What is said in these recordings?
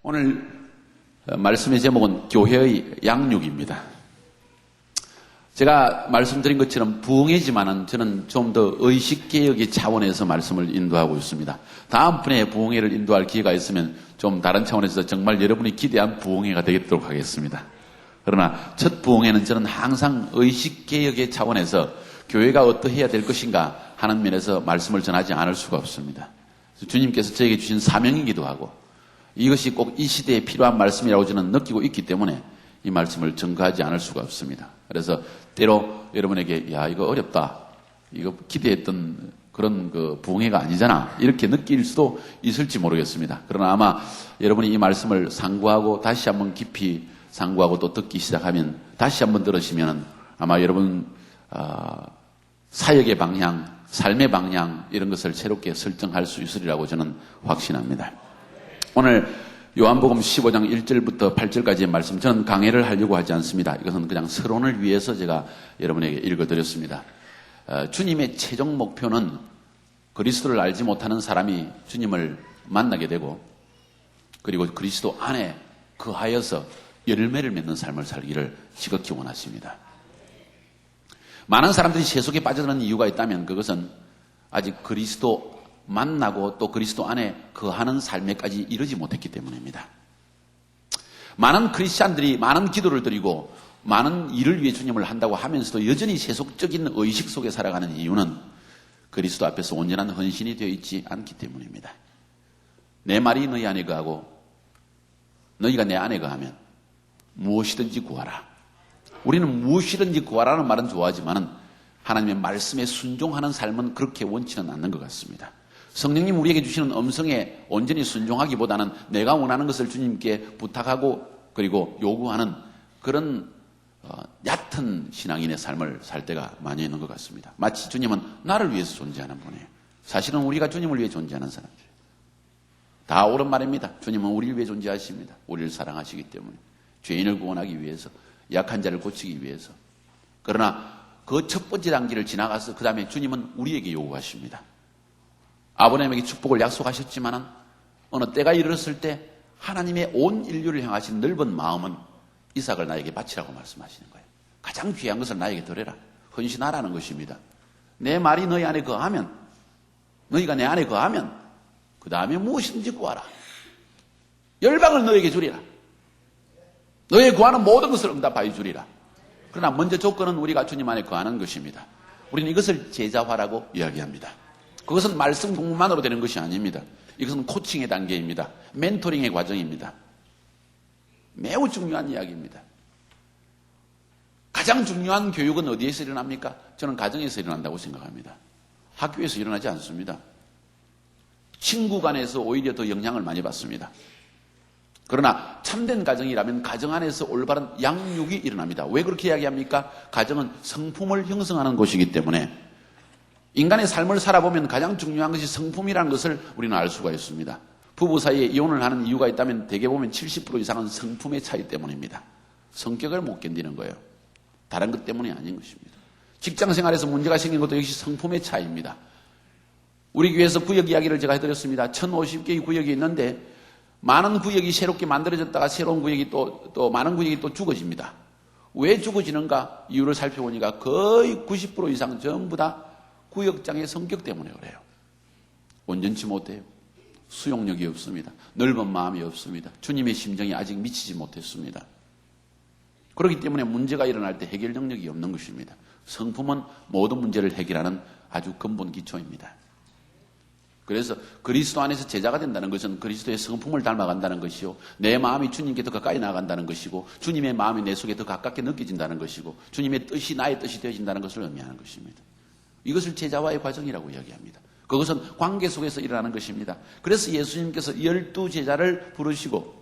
오늘 말씀의 제목은 교회의 양육입니다. 제가 말씀드린 것처럼 부흥회지만은 저는 좀 더 의식개혁의 차원에서 말씀을 인도하고 있습니다. 다음번에 부흥회를 인도할 기회가 있으면 좀 다른 차원에서 정말 여러분이 기대한 부흥회가 되도록 하겠습니다. 그러나 첫 부흥회는 저는 항상 의식개혁의 차원에서 교회가 어떠해야 될 것인가 하는 면에서 말씀을 전하지 않을 수가 없습니다. 주님께서 저에게 주신 사명이기도 하고 이것이 꼭 이 시대에 필요한 말씀이라고 저는 느끼고 있기 때문에 이 말씀을 전가하지 않을 수가 없습니다. 그래서 때로 여러분에게 야 이거 어렵다, 이거 기대했던 그런 그 부흥회가 아니잖아 이렇게 느낄 수도 있을지 모르겠습니다. 그러나 아마 여러분이 이 말씀을 상고하고 다시 한번 깊이 상고하고 또 듣기 시작하면 다시 한번 들으시면 아마 여러분 사역의 방향, 삶의 방향 이런 것을 새롭게 설정할 수 있으리라고 저는 확신합니다. 오늘 요한복음 15장 1절부터 8절까지의 말씀, 저는 강해를 하려고 하지 않습니다. 이것은 그냥 서론을 위해서 제가 여러분에게 읽어드렸습니다. 주님의 최종 목표는 그리스도를 알지 못하는 사람이 주님을 만나게 되고 그리고 그리스도 안에 거하여서 열매를 맺는 삶을 살기를 지극히 원하십니다. 많은 사람들이 세속에 빠져드는 이유가 있다면 그것은 아직 그리스도 만나고 또 그리스도 안에 거하는 삶에까지 이르지 못했기 때문입니다. 많은 크리스찬들이 많은 기도를 드리고 많은 일을 위해 주님을 한다고 하면서도 여전히 세속적인 의식 속에 살아가는 이유는 그리스도 앞에서 온전한 헌신이 되어 있지 않기 때문입니다. 내 말이 너희 안에 거하고 너희가 내 안에 거하면 무엇이든지 구하라. 우리는 무엇이든지 구하라는 말은 좋아하지만 하나님의 말씀에 순종하는 삶은 그렇게 원치는 않는 것 같습니다. 성령님 우리에게 주시는 음성에 온전히 순종하기보다는 내가 원하는 것을 주님께 부탁하고 그리고 요구하는 그런 얕은 신앙인의 삶을 살 때가 많이 있는 것 같습니다. 마치 주님은 나를 위해서 존재하는 분이에요. 사실은 우리가 주님을 위해 존재하는 사람들이에요. 다 옳은 말입니다. 주님은 우리를 위해 존재하십니다. 우리를 사랑하시기 때문에 죄인을 구원하기 위해서, 약한 자를 고치기 위해서. 그러나 그 첫 번째 단계를 지나가서 그 다음에 주님은 우리에게 요구하십니다. 아브라함에게 축복을 약속하셨지만은 어느 때가 이르렀을 때 하나님의 온 인류를 향하신 넓은 마음은 이삭을 나에게 바치라고 말씀하시는 거예요. 가장 귀한 것을 나에게 드려라. 헌신하라는 것입니다. 내 말이 너희 안에 거하면, 너희가 내 안에 거하면 그 다음에 무엇이든지 구하라. 열방을 너에게 주리라. 너의 구하는 모든 것을 응답하여 주리라. 그러나 먼저 조건은 우리가 주님 안에 거하는 것입니다. 우리는 이것을 제자화라고 이야기합니다. 그것은 말씀 공부만으로 되는 것이 아닙니다. 이것은 코칭의 단계입니다. 멘토링의 과정입니다. 매우 중요한 이야기입니다. 가장 중요한 교육은 어디에서 일어납니까? 저는 가정에서 일어난다고 생각합니다. 학교에서 일어나지 않습니다. 친구 간에서 오히려 더 영향을 많이 받습니다. 그러나 참된 가정이라면 가정 안에서 올바른 양육이 일어납니다. 왜 그렇게 이야기합니까? 가정은 성품을 형성하는 곳이기 때문에 인간의 삶을 살아보면 가장 중요한 것이 성품이라는 것을 우리는 알 수가 있습니다. 부부 사이에 이혼을 하는 이유가 있다면 대개 보면 70% 이상은 성품의 차이 때문입니다. 성격을 못 견디는 거예요. 다른 것 때문이 아닌 것입니다. 직장 생활에서 문제가 생긴 것도 역시 성품의 차이입니다. 우리 교회에서 구역 이야기를 제가 해드렸습니다. 1050개의 구역이 있는데 많은 구역이 새롭게 만들어졌다가 새로운 구역이 또 많은 구역이 또 죽어집니다. 왜 죽어지는가? 이유를 살펴보니까 거의 90% 이상 전부 다 구역장의 성격 때문에 그래요. 온전치 못해요. 수용력이 없습니다. 넓은 마음이 없습니다. 주님의 심정이 아직 미치지 못했습니다. 그렇기 때문에 문제가 일어날 때 해결 능력이 없는 것입니다. 성품은 모든 문제를 해결하는 아주 근본 기초입니다. 그래서 그리스도 안에서 제자가 된다는 것은 그리스도의 성품을 닮아간다는 것이요, 내 마음이 주님께 더 가까이 나아간다는 것이고 주님의 마음이 내 속에 더 가깝게 느껴진다는 것이고 주님의 뜻이 나의 뜻이 되어진다는 것을 의미하는 것입니다. 이것을 제자와의 과정이라고 이야기합니다. 그것은 관계 속에서 일어나는 것입니다. 그래서 예수님께서 12제자를 부르시고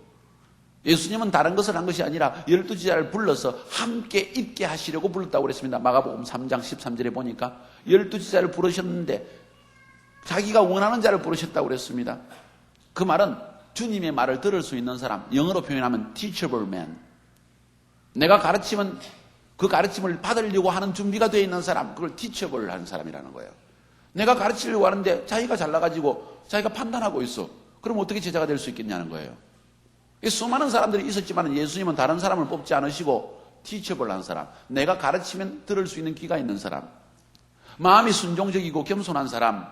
예수님은 다른 것을 한 것이 아니라 12제자를 불러서 함께 있게 하시려고 불렀다고 그랬습니다. 마가복음 3장 13절에 보니까 12제자를 부르셨는데 자기가 원하는 자를 부르셨다고 그랬습니다. 그 말은 주님의 말을 들을 수 있는 사람, 영어로 표현하면 teachable man. 내가 가르치면 그 가르침을 받으려고 하는 준비가 되어 있는 사람, 그걸 teachable 하는 사람이라는 거예요. 내가 가르치려고 하는데 자기가 잘나가지고 자기가 판단하고 있어. 그럼 어떻게 제자가 될 수 있겠냐는 거예요. 수많은 사람들이 있었지만 예수님은 다른 사람을 뽑지 않으시고 티처블 한 사람, 내가 가르치면 들을 수 있는 귀가 있는 사람, 마음이 순종적이고 겸손한 사람,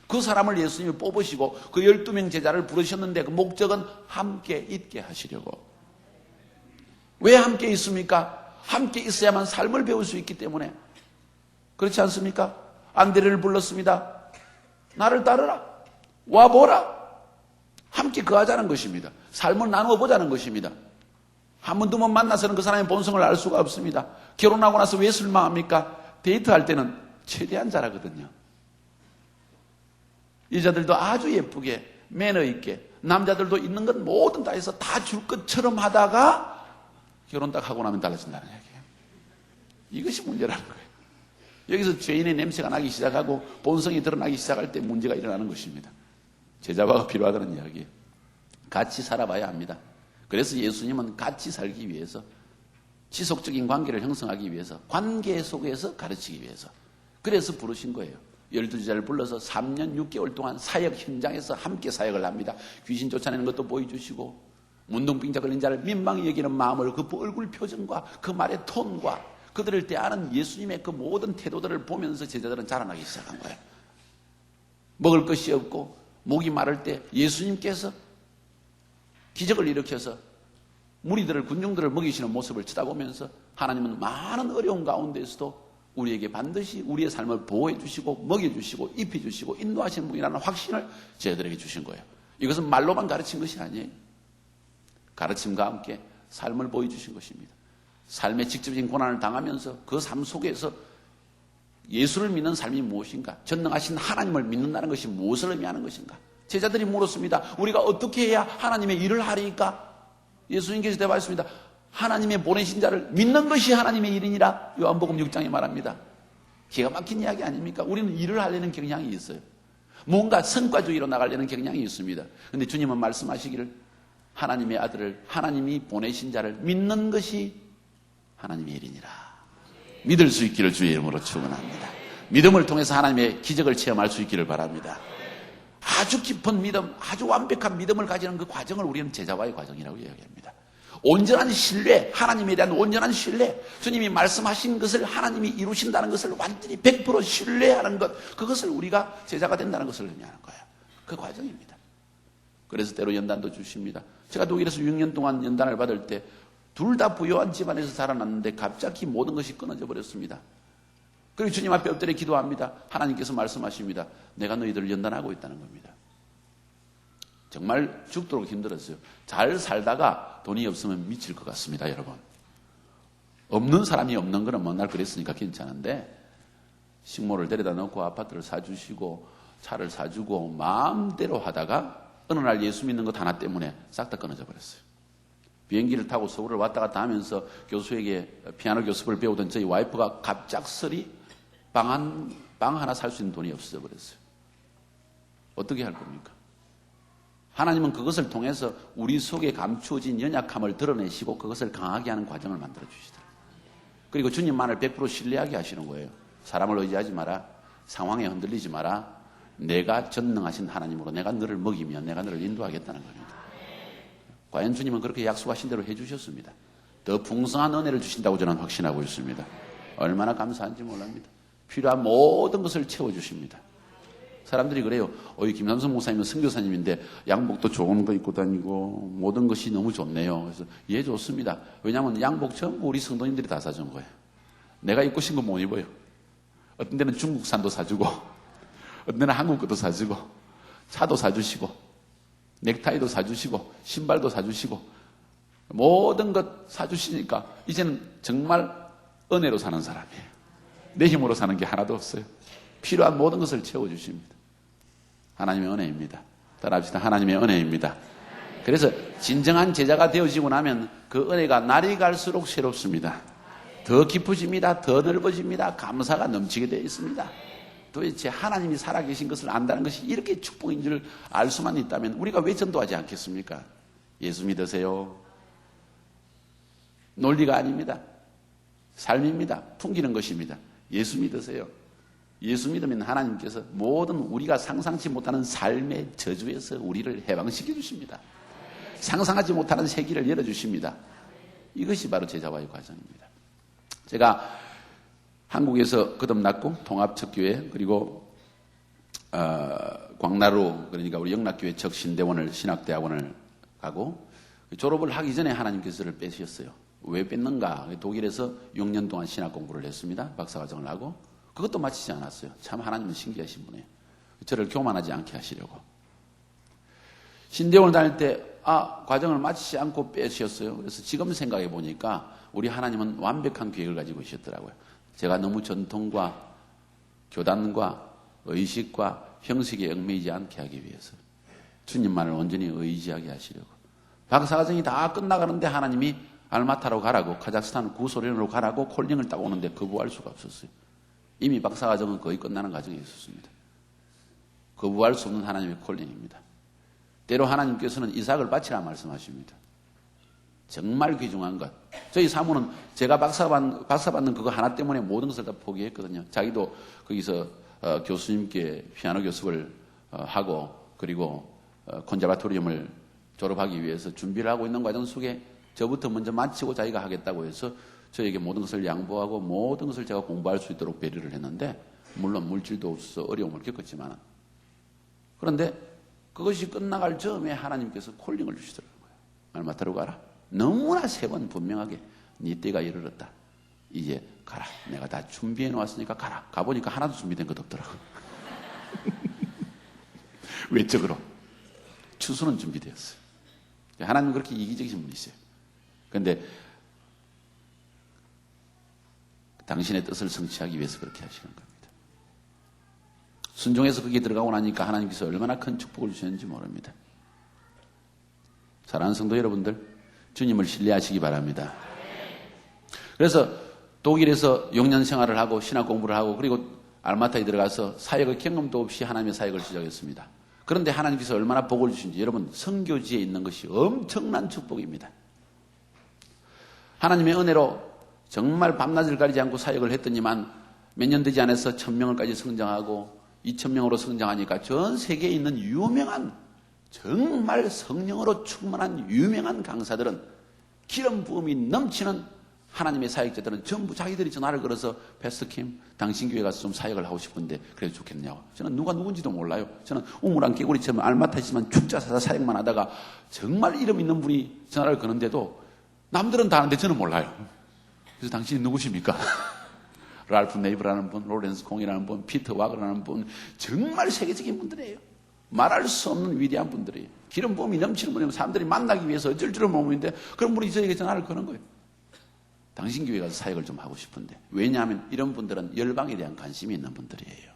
그 사람을 예수님이 뽑으시고 그 12명 제자를 부르셨는데 그 목적은 함께 있게 하시려고. 왜 함께 있습니까? 함께 있어야만 삶을 배울 수 있기 때문에. 그렇지 않습니까? 안드레를 불렀습니다. 나를 따르라. 와보라. 함께 거하자는 것입니다. 삶을 나누어 보자는 것입니다. 한 번, 두 번 만나서는 그 사람의 본성을 알 수가 없습니다. 결혼하고 나서 왜 실망합니까? 데이트할 때는 최대한 잘하거든요. 여자들도 아주 예쁘게, 매너 있게, 남자들도 있는 것 모든 다 해서 다 줄 것처럼 하다가 결혼 딱 하고 나면 달라진다는 얘기예요. 이것이 문제라는 거예요. 여기서 죄인의 냄새가 나기 시작하고 본성이 드러나기 시작할 때 문제가 일어나는 것입니다. 제자화가 필요하다는 이야기예요. 같이 살아봐야 합니다. 그래서 예수님은 같이 살기 위해서, 지속적인 관계를 형성하기 위해서, 관계 속에서 가르치기 위해서, 그래서 부르신 거예요. 12제자를 불러서 3년 6개월 동안 사역 현장에서 함께 사역을 합니다. 귀신 쫓아내는 것도 보여주시고, 문둥병자 걸린 자를 민망히 여기는 마음을, 그 얼굴 표정과 그 말의 톤과 그들을 대하는 예수님의 그 모든 태도들을 보면서 제자들은 자라나기 시작한 거예요. 먹을 것이 없고 목이 마를 때 예수님께서 기적을 일으켜서 무리들을, 군중들을 먹이시는 모습을 쳐다보면서 하나님은 많은 어려움 가운데에서도 우리에게 반드시 우리의 삶을 보호해 주시고 먹여주시고 입혀 주시고 인도하시는 분이라는 확신을 저희들에게 주신 거예요. 이것은 말로만 가르친 것이 아니에요. 가르침과 함께 삶을 보여주신 것입니다. 삶의 직접적인 고난을 당하면서 그 삶 속에서 예수를 믿는 삶이 무엇인가, 전능하신 하나님을 믿는다는 것이 무엇을 의미하는 것인가. 제자들이 물었습니다. 우리가 어떻게 해야 하나님의 일을 하리까? 예수님께서 대답하셨습니다. 하나님의 보내신 자를 믿는 것이 하나님의 일이니라. 요한복음 6장에 말합니다. 기가 막힌 이야기 아닙니까? 우리는 일을 하려는 경향이 있어요. 뭔가 성과주의로 나가려는 경향이 있습니다. 그런데 주님은 말씀하시기를 하나님의 아들을, 하나님이 보내신 자를 믿는 것이 하나님의 일이니라. 믿을 수 있기를 주의 이름으로 축원합니다. 믿음을 통해서 하나님의 기적을 체험할 수 있기를 바랍니다. 아주 깊은 믿음, 아주 완벽한 믿음을 가지는 그 과정을 우리는 제자화의 과정이라고 이야기합니다. 온전한 신뢰, 하나님에 대한 온전한 신뢰, 주님이 말씀하신 것을 하나님이 이루신다는 것을 완전히 100% 신뢰하는 것, 그것을 우리가 제자가 된다는 것을 의미하는 거예요. 그 과정입니다. 그래서 때로 연단도 주십니다. 제가 독일에서 6년 동안 연단을 받을 때 둘 다 부유한 집안에서 자라났는데 갑자기 모든 것이 끊어져 버렸습니다. 그리고 주님 앞에 엎드려 기도합니다. 하나님께서 말씀하십니다. 내가 너희들을 연단하고 있다는 겁니다. 정말 죽도록 힘들었어요. 잘 살다가 돈이 없으면 미칠 것 같습니다, 여러분. 없는 사람이 없는 거는 맨날 그랬으니까 괜찮은데 식모를 데려다 놓고 아파트를 사주시고 차를 사주고 마음대로 하다가 어느 날 예수 믿는 것 하나 때문에 싹 다 끊어져 버렸어요. 비행기를 타고 서울을 왔다 갔다 하면서 교수에게 피아노 교습을 배우던 저희 와이프가 갑작스레 방 하나 살 수 있는 돈이 없어져 버렸어요. 어떻게 할 겁니까? 하나님은 그것을 통해서 우리 속에 감추어진 연약함을 드러내시고 그것을 강하게 하는 과정을 만들어 주시더라고요. 그리고 주님만을 100% 신뢰하게 하시는 거예요. 사람을 의지하지 마라. 상황에 흔들리지 마라. 내가 전능하신 하나님으로 내가 너를 먹이며 내가 너를 인도하겠다는 겁니다. 과연 주님은 그렇게 약속하신 대로 해주셨습니다. 더 풍성한 은혜를 주신다고 저는 확신하고 있습니다. 얼마나 감사한지 몰랍니다. 필요한 모든 것을 채워주십니다. 사람들이 그래요. 김남성 목사님은 선교사님인데 양복도 좋은 거 입고 다니고 모든 것이 너무 좋네요. 그래서 예, 좋습니다. 왜냐하면 양복 전부 우리 성도님들이 다 사준 거예요. 내가 입고 싶은 거 못 입어요. 어떤 데는 중국산도 사주고 어떤 데는 한국 것도 사주고 차도 사주시고 넥타이도 사주시고 신발도 사주시고 모든 것 사주시니까 이제는 정말 은혜로 사는 사람이에요. 내 힘으로 사는 게 하나도 없어요. 필요한 모든 것을 채워주십니다. 하나님의 은혜입니다. 따라합시다. 하나님의 은혜입니다. 그래서 진정한 제자가 되어지고 나면 그 은혜가 날이 갈수록 새롭습니다. 더 깊어집니다. 더 넓어집니다. 감사가 넘치게 되어 있습니다. 도대체 하나님이 살아계신 것을 안다는 것이 이렇게 축복인 줄 알 수만 있다면 우리가 왜 전도하지 않겠습니까? 예수 믿으세요. 논리가 아닙니다. 삶입니다. 풍기는 것입니다. 예수 믿으세요. 예수 믿으면 하나님께서 모든 우리가 상상치 못하는 삶의 저주에서 우리를 해방시켜 주십니다. 상상하지 못하는 세계를 열어주십니다. 이것이 바로 제자와의 과정입니다. 제가 한국에서 거듭났고 통합척교회 그리고 광나루 그러니까 우리 영락교회 척신대원을 신학대학원을 가고 졸업을 하기 전에 하나님께서 저를 빼주셨어요. 왜 뺐는가? 독일에서 6년 동안 신학 공부를 했습니다. 박사과정을 하고 그것도 마치지 않았어요. 참 하나님은 신기하신 분이에요. 저를 교만하지 않게 하시려고. 신대원을 다닐 때 과정을 마치지 않고 빼주셨어요. 그래서 지금 생각해 보니까 우리 하나님은 완벽한 계획을 가지고 계셨더라고요. 제가 너무 전통과 교단과 의식과 형식에 얽매이지 않게 하기 위해서 주님만을 온전히 의지하게 하시려고. 박사과정이 다 끝나가는데 하나님이 알마타로 가라고 카자흐스탄 구소련으로 가라고 콜링을 딱 오는데 거부할 수가 없었어요. 이미 박사과정은 거의 끝나는 과정에 있었습니다. 거부할 수 없는 하나님의 콜링입니다. 때로 하나님께서는 이삭을 바치라 말씀하십니다. 정말 귀중한 것. 저희 사모는 제가 박사 받는 그거 하나 때문에 모든 것을 다 포기했거든요. 자기도 거기서 교수님께 피아노 교습을 하고 그리고 콘ser바토리움을 졸업하기 위해서 준비를 하고 있는 과정 속에 저부터 먼저 마치고 자기가 하겠다고 해서 저에게 모든 것을 양보하고 모든 것을 제가 공부할 수 있도록 배려를 했는데 물론 물질도 없어서 어려움을 겪었지만 그런데 그것이 끝나갈 즈음에 하나님께서 콜링을 주시더라고요. 알마타로 가라. 너무나 세 번 분명하게 네 때가 이르렀다. 이제 가라. 내가 다 준비해 놓았으니까 가라. 가보니까 하나도 준비된 것 없더라고요. 외적으로. 추수는 준비되었어요. 하나님은 그렇게 이기적이신 분이세요. 그런데 당신의 뜻을 성취하기 위해서 그렇게 하시는 겁니다. 순종해서 거기에 들어가고 나니까 하나님께서 얼마나 큰 축복을 주셨는지 모릅니다. 사랑하는 성도 여러분들, 주님을 신뢰하시기 바랍니다. 그래서 독일에서 6년 생활을 하고 신학 공부를 하고 그리고 알마타에 들어가서 사역의 경험도 없이 하나님의 사역을 시작했습니다. 그런데 하나님께서 얼마나 복을 주신지 여러분 선교지에 있는 것이 엄청난 축복입니다. 하나님의 은혜로 정말 밤낮을 가리지 않고 사역을 했더니만 몇 년 되지 않아서 1000명을까지 성장하고 2000명으로 성장하니까 전 세계에 있는 유명한 정말 성령으로 충만한 유명한 강사들은 기름 부음이 넘치는 하나님의 사역자들은 전부 자기들이 전화를 걸어서 패스터 킴 당신 교회 가서 좀 사역을 하고 싶은데 그래도 좋겠냐고. 저는 누가 누군지도 몰라요. 저는 우물안 깨구리처럼 알마타있지만 축자사사 사역만 하다가 정말 이름 있는 분이 전화를 거는데도 남들은 다 아는데 저는 몰라요. 그래서 당신이 누구십니까? 랄프 네이브라는 분, 로렌스 공이라는 분, 피터 와그라는 분 정말 세계적인 분들이에요. 말할 수 없는 위대한 분들이에요. 기름 부음이 넘치는 분이면 사람들이 만나기 위해서 어쩔 줄을 모르는데 그런 분이 저에게 전화를 거는 거예요. 당신 교회 가서 사역을 좀 하고 싶은데. 왜냐하면 이런 분들은 열방에 대한 관심이 있는 분들이에요.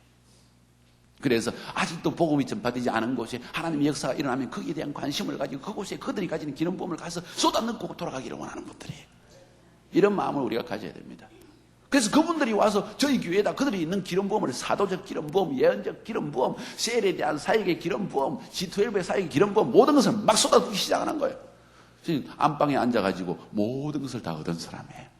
그래서 아직도 복음이 전파되지 않은 곳에 하나님의 역사가 일어나면 거기에 대한 관심을 가지고 그곳에 그들이 가지는 기름 부음을 가서 쏟아넣고 돌아가기를 원하는 분들이에요. 이런 마음을 우리가 가져야 됩니다. 그래서 그분들이 와서 저희 교회에다 그들이 있는 기름 부음을 사도적 기름 부음, 예언적 기름 부음, 셀에 대한 사역의 기름 부음, G12의 사역의 기름 부음 모든 것을 막 쏟아붓기 시작하는 거예요. 안방에 앉아가지고 모든 것을 다 얻은 사람이에요.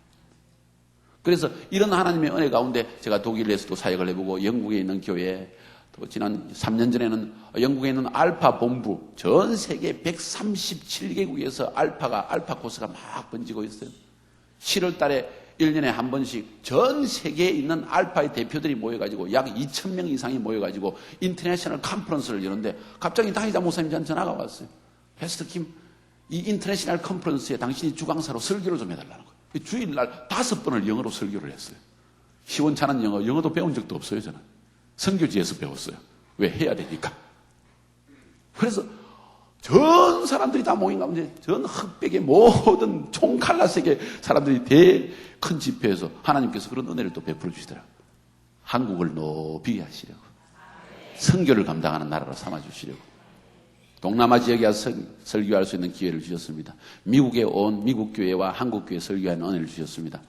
그래서 이런 하나님의 은혜 가운데 제가 독일에서도 사역을 해보고 영국에 있는 교회 또 지난 3년 전에는 영국에 있는 알파 본부 전 세계 137개국에서 알파 코스가 막 번지고 있어요. 7월 달에 1년에 한 번씩 전 세계에 있는 알파의 대표들이 모여가지고 약 2,000명 이상이 모여가지고 인터내셔널 컨퍼런스를 여는데 갑자기 당의자 목사님 저한테 전화가 왔어요. 패스터 킴, 이 인터내셔널 컨퍼런스에 당신이 주강사로 설교를 좀 해달라는 거예요. 주일날 5번을 영어로 설교를 했어요. 시원찮은 영어도 배운 적도 없어요, 저는. 선교지에서 배웠어요. 왜? 해야 되니까. 그래서 전 사람들이 다 모인 가운데 전 흑백의 모든 총칼라색의 사람들이 큰 집회에서 하나님께서 그런 은혜를 또 베풀어 주시더라고요. 한국을 높이 하시려고. 선교를 감당하는 나라로 삼아주시려고. 동남아 지역에 와서 설교할 수 있는 기회를 주셨습니다. 미국에 온 미국 교회와 한국 교회 설교하는 은혜를 주셨습니다.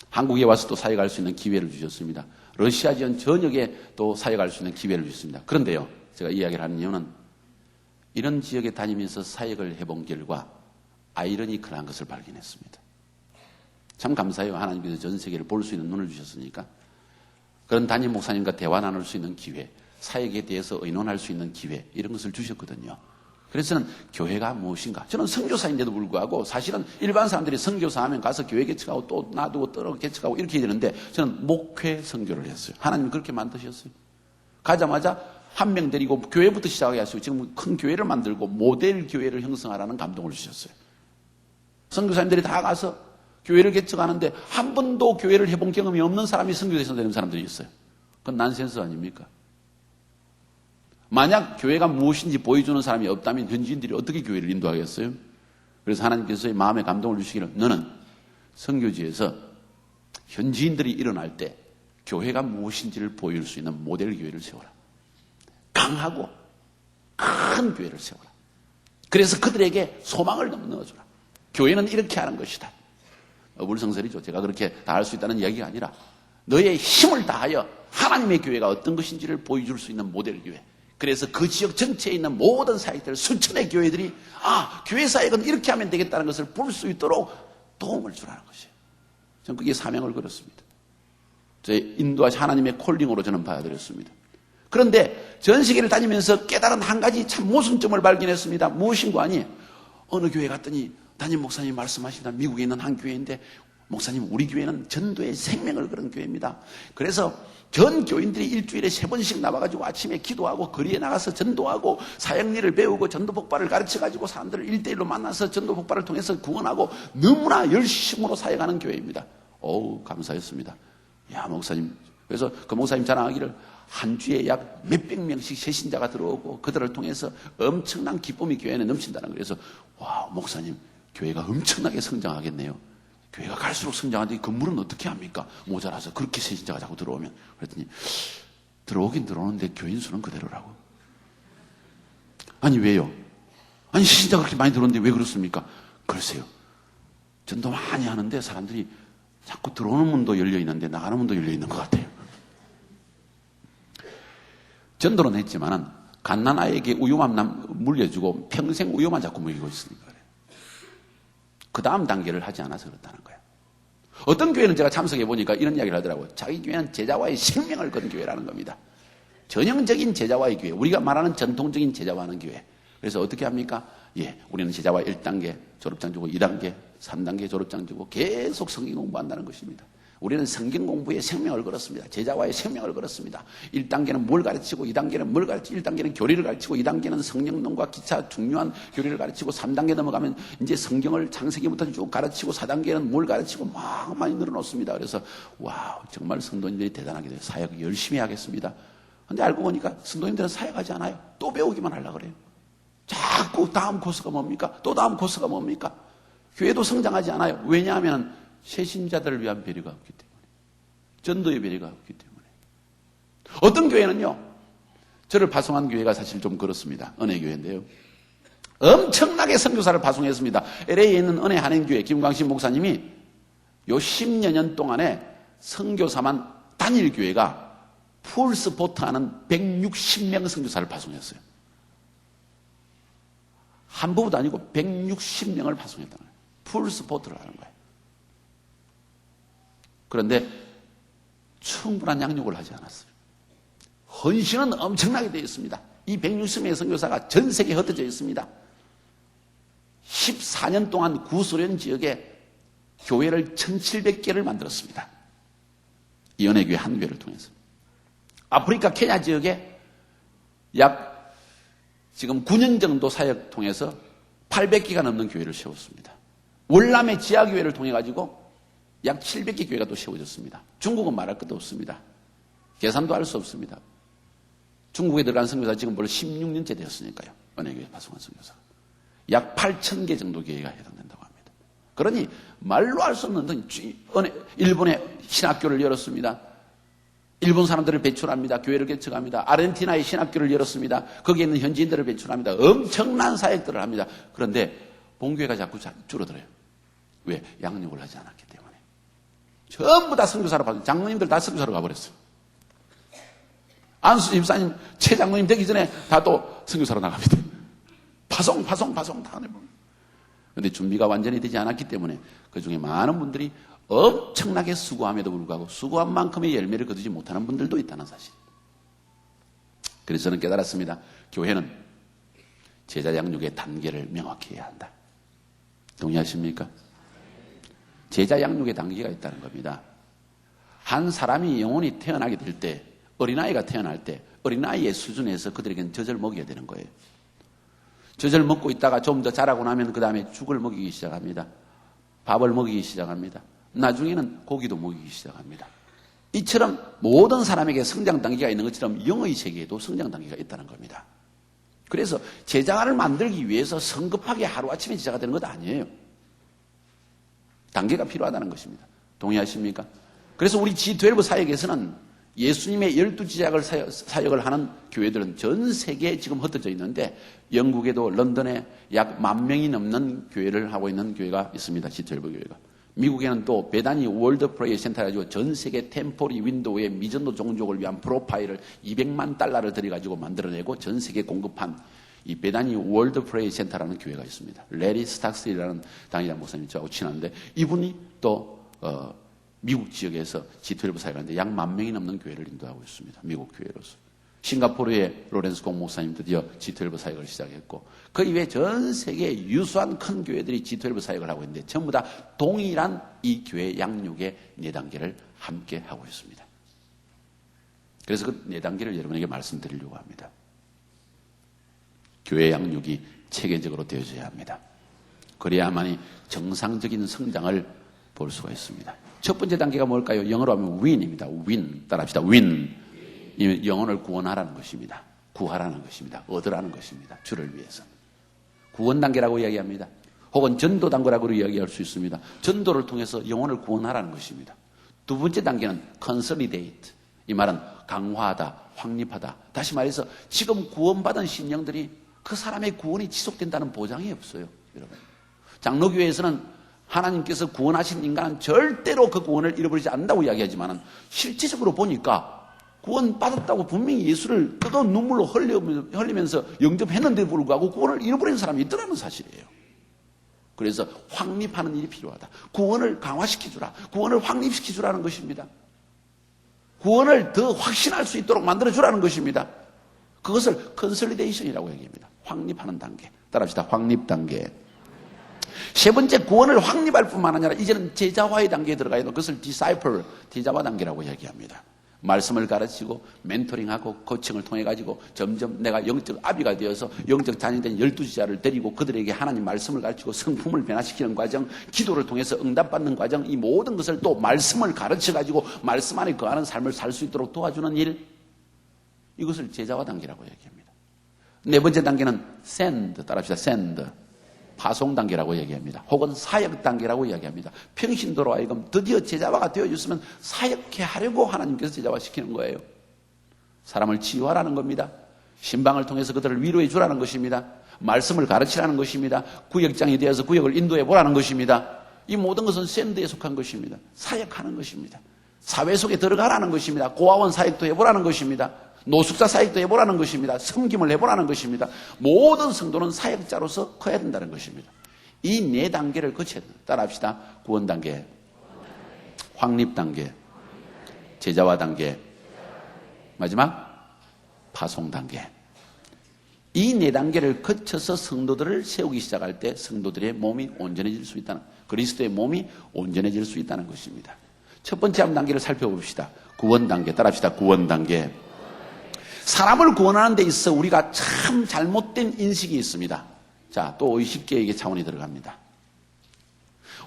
한국에 와서 또 사역할 수 있는 기회를 주셨습니다. 러시아 지역 전역에 또 사역할 수 있는 기회를 주셨습니다. 그런데요, 제가 이야기를 하는 이유는 이런 지역에 다니면서 사역을 해본 결과 아이러니컬한 것을 발견했습니다. 참 감사해요. 하나님께서 전 세계를 볼 수 있는 눈을 주셨으니까. 그런 담임 목사님과 대화 나눌 수 있는 기회, 사역에 대해서 의논할 수 있는 기회 이런 것을 주셨거든요. 그래서 저는 교회가 무엇인가? 저는 선교사인데도 불구하고 사실은 일반 사람들이 선교사 하면 가서 교회 개척하고 또 놔두고 떨어 개척하고 이렇게 해야 되는데 저는 목회 선교를 했어요. 하나님 그렇게 만드셨어요. 가자마자 한 명 데리고 교회부터 시작하셨어요. 지금 큰 교회를 만들고 모델 교회를 형성하라는 감동을 주셨어요. 선교사님들이 다 가서 교회를 개척하는데 한 번도 교회를 해본 경험이 없는 사람이 선교대상 되는 사람들이 있어요. 그건 난센스 아닙니까? 만약 교회가 무엇인지 보여주는 사람이 없다면 현지인들이 어떻게 교회를 인도하겠어요? 그래서 하나님께서 마음에 감동을 주시기를 너는 선교지에서 현지인들이 일어날 때 교회가 무엇인지를 보여줄 수 있는 모델 교회를 세워라. 강하고 큰 교회를 세워라. 그래서 그들에게 소망을 넣어주라. 교회는 이렇게 하는 것이다. 어불성설이죠. 제가 그렇게 다 할 수 있다는 이야기가 아니라 너의 힘을 다하여 하나님의 교회가 어떤 것인지를 보여줄 수 있는 모델 교회. 그래서 그 지역 전체에 있는 모든 사역들, 수천의 교회들이 교회 사역은 이렇게 하면 되겠다는 것을 볼 수 있도록 도움을 주라는 것이에요. 저는 그게 사명을 걸었습니다. 저의 인도하신 하나님의 콜링으로 저는 받아들였습니다. 그런데 전 세계를 다니면서 깨달은 한 가지 참 모순점을 발견했습니다. 무엇인가 아니에요. 어느 교회 갔더니 담임 목사님 말씀하신다. 미국에 있는 한 교회인데 목사님 우리 교회는 전도의 생명을 걸은 교회입니다. 그래서 전 교인들이 일주일에 3번씩 나와가지고 아침에 기도하고 거리에 나가서 전도하고 사역일을 배우고 전도 복발을 가르쳐가지고 사람들을 1대1로 만나서 전도 복발을 통해서 구원하고 너무나 열심으로 사역하는 교회입니다. 어우 감사했습니다. 야 목사님. 그래서 그 목사님 자랑하기를 한 주에 약 몇백 명씩 새신자가 들어오고 그들을 통해서 엄청난 기쁨이 교회 안에 넘친다는 거예요. 그래서 와 목사님 교회가 엄청나게 성장하겠네요. 교회가 갈수록 성장하는데 건물은 어떻게 합니까? 모자라서 그렇게 새신자가 자꾸 들어오면. 그랬더니 들어오긴 들어오는데 교인 수는 그대로라고. 아니 왜요? 아니 새신자가 그렇게 많이 들어오는데 왜 그렇습니까? 글쎄요. 전도 많이 하는데 사람들이 자꾸 들어오는 문도 열려있는데 나가는 문도 열려있는 것 같아요. 전도는 했지만은 갓난아이에게 우유만 물려주고 평생 우유만 자꾸 먹이고 있으니까 그래요. 그 다음 단계를 하지 않아서 그렇다는 거예요. 어떤 교회는 제가 참석해 보니까 이런 이야기를 하더라고요. 자기 교회는 제자와의 생명을 건 교회라는 겁니다. 전형적인 제자와의 교회. 우리가 말하는 전통적인 제자와는 교회. 그래서 어떻게 합니까? 우리는 제자와 1단계 졸업장 주고 2단계, 3단계 졸업장 주고 계속 성경 공부한다는 것입니다. 우리는 성경 공부에 생명을 걸었습니다. 제자와의 생명을 걸었습니다. 1단계는 뭘 가르치고 2단계는 뭘 가르치고 1단계는 교리를 가르치고 2단계는 성령론과 기타 중요한 교리를 가르치고 3단계 넘어가면 이제 성경을 창세기부터 쭉 가르치고 4단계는 뭘 가르치고 막 많이 늘어놓습니다. 그래서 와우 정말 성도님들이 대단하게 돼요. 사역 열심히 하겠습니다. 근데 알고 보니까 성도님들은 사역하지 않아요. 또 배우기만 하려고 그래요. 자꾸 다음 코스가 뭡니까? 또 다음 코스가 뭡니까? 교회도 성장하지 않아요. 왜냐하면 새신자들을 위한 배려가 없기 때문에. 전도의 배려가 없기 때문에. 어떤 교회는요. 저를 파송한 교회가 사실 좀 그렇습니다. 은혜교회인데요. 엄청나게 선교사를 파송했습니다. LA에 있는 은혜 한인교회 김광신 목사님이 요 10여 년 동안에 선교사만 단일 교회가 풀스포트 하는 160명 선교사를 파송했어요. 한 부부도 아니고 160명을 파송했다는 거예요. 풀스포트를 하는 거예요. 그런데 충분한 양육을 하지 않았어요. 헌신은 엄청나게 되어 있습니다. 이 160명의 선교사가 전 세계에 흩어져 있습니다. 14년 동안 구소련 지역에 교회를 1700개를 만들었습니다. 이 연예교회 한 교회를 통해서. 아프리카 케냐 지역에 약 지금 9년 정도 사역 통해서 800개가 넘는 교회를 세웠습니다. 월남의 지하교회를 통해 가지고 약 700개 교회가 또 세워졌습니다. 중국은 말할 것도 없습니다. 계산도 할 수 없습니다. 중국에 들어간 선교사 지금 벌써 16년째 되었으니까요. 은혜교회 파송한 선교사가. 약 8,000개 정도 교회가 해당된다고 합니다. 그러니 말로 할 수 없는 일본에 신학교를 열었습니다. 일본 사람들을 배출합니다. 교회를 개척합니다. 아르헨티나에 신학교를 열었습니다. 거기에 있는 현지인들을 배출합니다. 엄청난 사역들을 합니다. 그런데 본교회가 자꾸 줄어들어요. 왜? 양육을 하지 않았기 때문에. 전부 다 선교사로 가고 장로님들 다 선교사로 가버렸어요. 안수 집사님, 최 장로님 되기 전에 다 또 선교사로 나갑니다. 파송 다 하네. 그런데 준비가 완전히 되지 않았기 때문에 그 중에 많은 분들이 엄청나게 수고함에도 불구하고 수고한 만큼의 열매를 거두지 못하는 분들도 있다는 사실. 그래서 저는 깨달았습니다. 교회는 제자 양육의 단계를 명확히 해야 한다. 동의하십니까? 제자 양육의 단계가 있다는 겁니다. 한 사람이 영혼이 태어나게 될 때, 어린아이가 태어날 때 어린아이의 수준에서 그들에게는 젖을 먹여야 되는 거예요. 젖을 먹고 있다가 좀 더 자라고 나면 그 다음에 죽을 먹이기 시작합니다. 밥을 먹이기 시작합니다. 나중에는 고기도 먹이기 시작합니다. 이처럼 모든 사람에게 성장 단계가 있는 것처럼 영의 세계에도 성장 단계가 있다는 겁니다. 그래서 제자를 만들기 위해서 성급하게 하루아침에 제자가 되는 것 아니에요. 단계가 필요하다는 것입니다. 동의하십니까? 그래서 우리 G12 사역에서는 예수님의 12지작을 사역을 하는 교회들은 전 세계에 지금 흩어져 있는데 영국에도 런던에 약 10,000명이 넘는 교회를 하고 있는 교회가 있습니다. G12 교회가. 미국에는 또 베다니 월드 프레이 센터 가지고 전 세계 템포리 윈도우의 미전도 종족을 위한 프로파일을 $200만 들여가지고 만들어내고 전 세계에 공급한 이 베다니 월드 프레이 센터라는 교회가 있습니다. 레리 스탁스리라는 당회장 목사님 저하고 친한데 이분이 또 미국 지역에서 G12 사역하는데 약 10,000명이 넘는 교회를 인도하고 있습니다. 미국 교회로서. 싱가포르의 로렌스 공 목사님 드디어 G12 사역을 시작했고 그 이외에 전 세계에 유수한 큰 교회들이 G12 사역을 하고 있는데 전부 다 동일한 이 교회 양육의 4단계를 함께 하고 있습니다. 그래서 그 4단계를 여러분에게 말씀드리려고 합니다. 교회 양육이 체계적으로 되어져야 합니다. 그래야만이 정상적인 성장을 볼 수가 있습니다. 첫 번째 단계가 뭘까요? 영어로 하면 win입니다. win. 따라합시다. win. 영혼을 구원하라는 것입니다. 구하라는 것입니다. 얻으라는 것입니다. 주를 위해서. 구원 단계라고 이야기합니다. 혹은 전도 단계라고 이야기할 수 있습니다. 전도를 통해서 영혼을 구원하라는 것입니다. 두 번째 단계는 consolidate. 이 말은 강화하다, 확립하다. 다시 말해서 지금 구원받은 심령들이 그 사람의 구원이 지속된다는 보장이 없어요. 여러분. 장로교회에서는 하나님께서 구원하신 인간은 절대로 그 구원을 잃어버리지 않는다고 이야기하지만 실제적으로 보니까 구원받았다고 분명히 예수를 뜨거운 눈물로 흘리면서 영접했는데도 불구하고 구원을 잃어버린 사람이 있더라는 사실이에요. 그래서 확립하는 일이 필요하다. 구원을 강화시켜주라. 구원을 확립시켜주라는 것입니다. 구원을 더 확신할 수 있도록 만들어주라는 것입니다. 그것을 컨솔리데이션이라고 얘기합니다. 확립하는 단계. 따라합시다. 확립 단계. 세 번째 구원을 확립할 뿐만 아니라 이제는 제자화의 단계에 들어가 있는 그것을 디사이플, 제자화 단계라고 얘기합니다. 말씀을 가르치고 멘토링하고 코칭을 통해 가지고 점점 내가 영적 아비가 되어서 영적 자녀된 12지자를 데리고 그들에게 하나님 말씀을 가르치고 성품을 변화시키는 과정, 기도를 통해서 응답받는 과정, 이 모든 것을 또 말씀을 가르쳐 가지고 말씀 안에 거하는 삶을 살 수 있도록 도와주는 일, 이것을 제자화 단계라고 얘기합니다. 네 번째 단계는 send, 따라합시다. send. 파송 단계라고 얘기합니다. 혹은 사역 단계라고 이야기합니다. 평신도로 하여금 드디어 제자화가 되어졌으면 사역해 하려고 하나님께서 제자화 시키는 거예요. 사람을 치유하라는 겁니다. 신방을 통해서 그들을 위로해 주라는 것입니다. 말씀을 가르치라는 것입니다. 구역장이 되어서 구역을 인도해 보라는 것입니다. 이 모든 것은 샌드에 속한 것입니다. 사역하는 것입니다. 사회 속에 들어가라는 것입니다. 고아원 사역도 해보라는 것입니다. 노숙자 사역도 해보라는 것입니다. 섬김을 해보라는 것입니다. 모든 성도는 사역자로서 커야 된다는 것입니다. 이 4단계를 거쳐야 된다. 따라합시다. 구원 단계, 확립 단계, 제자화 단계, 마지막 파송 단계. 이 4단계를 거쳐서 성도들을 세우기 시작할 때 성도들의 몸이 온전해질 수 있다는, 그리스도의 몸이 온전해질 수 있다는 것입니다. 첫 번째 한 단계를 살펴봅시다. 구원 단계. 따라합시다. 구원 단계. 사람을 구원하는 데 있어 우리가 참 잘못된 인식이 있습니다. 자, 또 의식계획의 차원이 들어갑니다.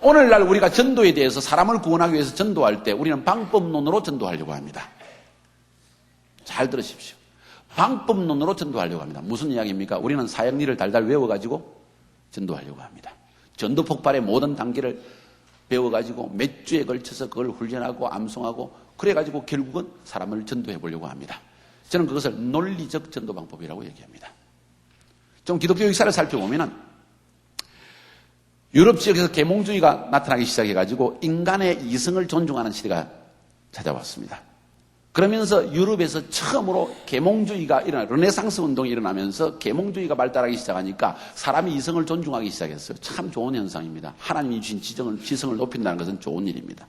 오늘날 우리가 전도에 대해서 사람을 구원하기 위해서 전도할 때 우리는 방법론으로 전도하려고 합니다. 잘 들으십시오. 방법론으로 전도하려고 합니다. 무슨 이야기입니까? 우리는 사역리를 달달 외워가지고 전도하려고 합니다. 전도 폭발의 모든 단계를 배워가지고 몇 주에 걸쳐서 그걸 훈련하고 암송하고 그래가지고 결국은 사람을 전도해 보려고 합니다. 저는 그것을 논리적 전도 방법이라고 얘기합니다. 좀 기독교 역사를 살펴보면은 유럽 지역에서 계몽주의가 나타나기 시작해가지고 인간의 이성을 존중하는 시대가 찾아왔습니다. 그러면서 유럽에서 처음으로 계몽주의가 르네상스 운동이 일어나면서 계몽주의가 발달하기 시작하니까 사람이 이성을 존중하기 시작했어요. 참 좋은 현상입니다. 하나님이 주신 지성을 높인다는 것은 좋은 일입니다.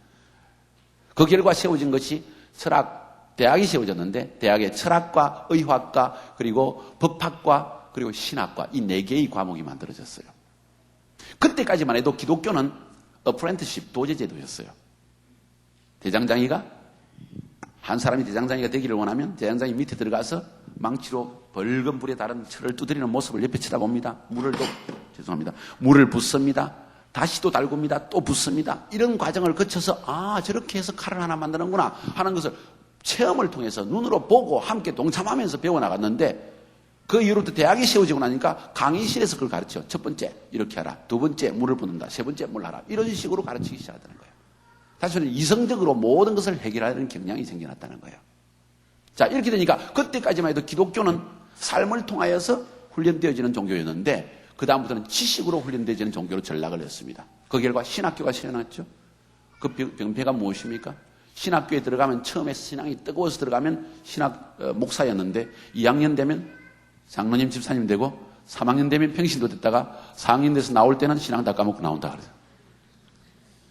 그 결과 세워진 것이 대학이 세워졌는데 대학의 철학과 의학과 그리고 법학과 그리고 신학과 이 4개의 과목이 만들어졌어요. 그때까지만 해도 기독교는 어프렌티십 도제제도였어요. 대장장이가 한 사람이 대장장이가 되기를 원하면 대장장이 밑에 들어가서 망치로 벌건 불에 달은 철을 두드리는 모습을 옆에 쳐다봅니다. 물을 붓습니다. 다시 또 달굽니다. 또 붓습니다. 이런 과정을 거쳐서 저렇게 해서 칼을 하나 만드는구나 하는 것을 체험을 통해서 눈으로 보고 함께 동참하면서 배워나갔는데 그 이후로부터 대학이 세워지고 나니까 강의실에서 그걸 가르쳐. 첫 번째 이렇게 하라. 두 번째 물을 붓는다. 세 번째 뭘 하라. 이런 식으로 가르치기 시작하는 거예요. 다시 말해 이성적으로 모든 것을 해결하려는 경향이 생겨났다는 거예요. 자, 이렇게 되니까 그때까지만 해도 기독교는 삶을 통하여서 훈련되어지는 종교였는데 그 다음부터는 지식으로 훈련되어지는 종교로 전락을 했습니다. 그 결과 신학교가 생겨났죠. 그 병폐가 무엇입니까? 신학교에 들어가면 처음에 신앙이 뜨거워서 들어가면 목사였는데 2학년 되면 장로님 집사님 되고 3학년 되면 평신도 됐다가 4학년 돼서 나올 때는 신앙 다 까먹고 나온다 그래요.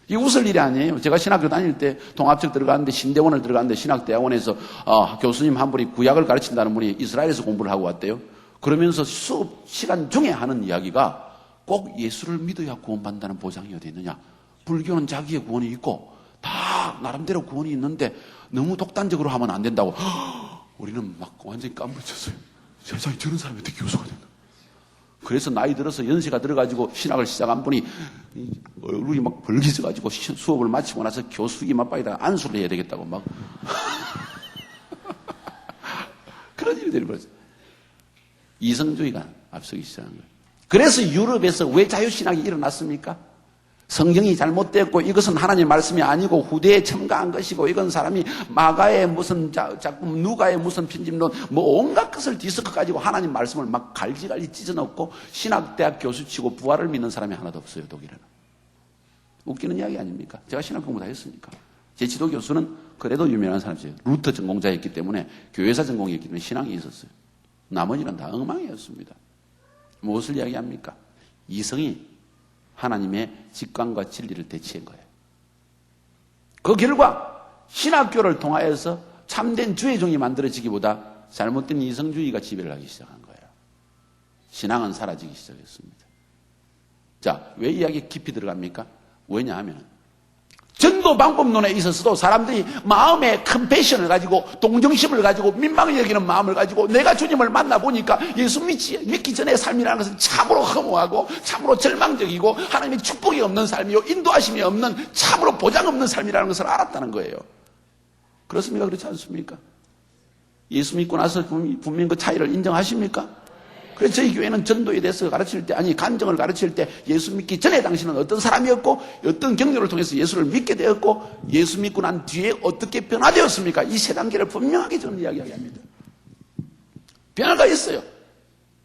이게 웃을 일이 아니에요. 제가 신학교 다닐 때 동합적 들어갔는데 신대원을 들어갔는데 신학대학원에서 교수님 한 분이 구약을 가르친다는 분이 이스라엘에서 공부를 하고 왔대요. 그러면서 수업 시간 중에 하는 이야기가 꼭 예수를 믿어야 구원받는다는 보장이 어디 있느냐. 불교는 자기의 구원이 있고 다 나름대로 구원이 있는데 너무 독단적으로 하면 안 된다고. 우리는 막 완전히 깜빡쳤어요. 세상에 저런 사람이 어떻게 교수가 된다. 그래서 나이 들어서 연세가 들어가지고 신학을 시작한 분이 얼굴이 막 벌개져가지고 수업을 마치고 나서 교수기 맞박에다가 안수를 해야 되겠다고 막 그런 일이 되어버렸어요. 이성주의가 앞서기 시작한 거예요. 그래서 유럽에서 왜 자유신학이 일어났습니까? 성경이 잘못되었고 이것은 하나님의 말씀이 아니고 후대에 첨가한 것이고 이건 사람이 마가의 무슨 작품 누가의 무슨 편집론 뭐 온갖 것을 뒤섞어 가지고 하나님 말씀을 막 갈지갈지 찢어넣고 신학대학 교수치고 부활을 믿는 사람이 하나도 없어요. 독일에는. 웃기는 이야기 아닙니까? 제가 신학 공부 다 했으니까. 제 지도 교수는 그래도 유명한 사람이에요. 루터 전공자였기 때문에 교회사 전공이었기 때문에 신앙이 있었어요. 나머지는 다 엉망이었습니다. 무엇을 이야기합니까? 이성이 하나님의 직관과 진리를 대체한 거예요. 그 결과 신학교를 통하여서 참된 주의종이 만들어지기보다 잘못된 이성주의가 지배를 하기 시작한 거예요. 신앙은 사라지기 시작했습니다. 자, 왜 이야기 깊이 들어갑니까? 왜냐하면 전도 방법론에 있어서도 사람들이 마음에 컴패션을 가지고 동정심을 가지고 민망히 여기는 마음을 가지고 내가 주님을 만나보니까 예수 믿기 전의 삶이라는 것은 참으로 허무하고 참으로 절망적이고 하나님의 축복이 없는 삶이요 인도하심이 없는 참으로 보장 없는 삶이라는 것을 알았다는 거예요. 그렇습니까? 그렇지 않습니까? 예수 믿고 나서 분명히 그 차이를 인정하십니까? 그래서 저희 교회는 전도에 대해서 가르칠 때, 간증을 가르칠 때 예수 믿기 전에 당신은 어떤 사람이었고 어떤 경로를 통해서 예수를 믿게 되었고 예수 믿고 난 뒤에 어떻게 변화되었습니까? 이 세 단계를 분명하게 저는 이야기합니다. 변화가 있어요.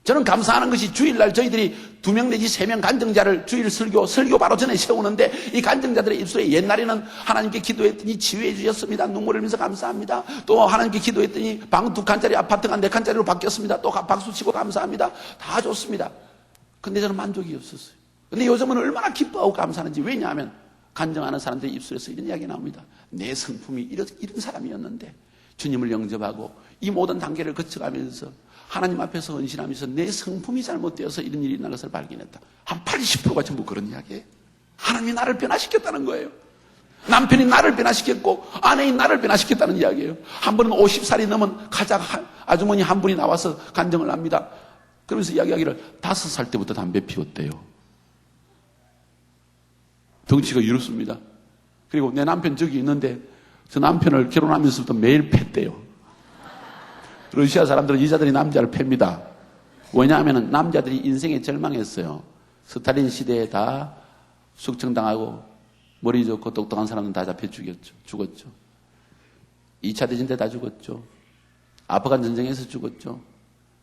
저는 감사하는 것이 주일날 저희들이 2명 내지 3명 간증자를 주일 설교 바로 전에 세우는데 이 간증자들의 입술에 옛날에는 하나님께 기도했더니 치유해 주셨습니다. 눈물을 흘리면서 감사합니다. 또 하나님께 기도했더니 방 2칸짜리 아파트가 4칸짜리로 바뀌었습니다. 또 박수치고 감사합니다. 다 좋습니다. 근데 저는 만족이 없었어요. 근데 요즘은 얼마나 기뻐하고 감사하는지. 왜냐하면 간증하는 사람들의 입술에서 이런 이야기 나옵니다. 내 성품이 이런 사람이었는데 주님을 영접하고 이 모든 단계를 거쳐가면서 하나님 앞에서 헌신하면서 내 성품이 잘못되어서 이런 일이 일어난 것을 발견했다. 한 80%가 전부 그런 이야기예요. 하나님이 나를 변화시켰다는 거예요. 남편이 나를 변화시켰고 아내인 나를 변화시켰다는 이야기예요. 한 번은 50살이 넘은 가장 아주머니 한 분이 나와서 간증을 합니다. 그러면서 이야기하기를 5살 때부터 담배 피웠대요. 덩치가 이렇습니다. 그리고 내 남편 저기 있는데 저 남편을 결혼하면서부터 매일 팼대요. 러시아 사람들은 여자들이 남자를 팹니다. 왜냐하면 남자들이 인생에 절망했어요. 스탈린 시대에 다 숙청당하고 머리 좋고 똑똑한 사람은 다 잡혀 죽었죠. 2차 대전 때 다 죽었죠. 아프간 전쟁에서 죽었죠.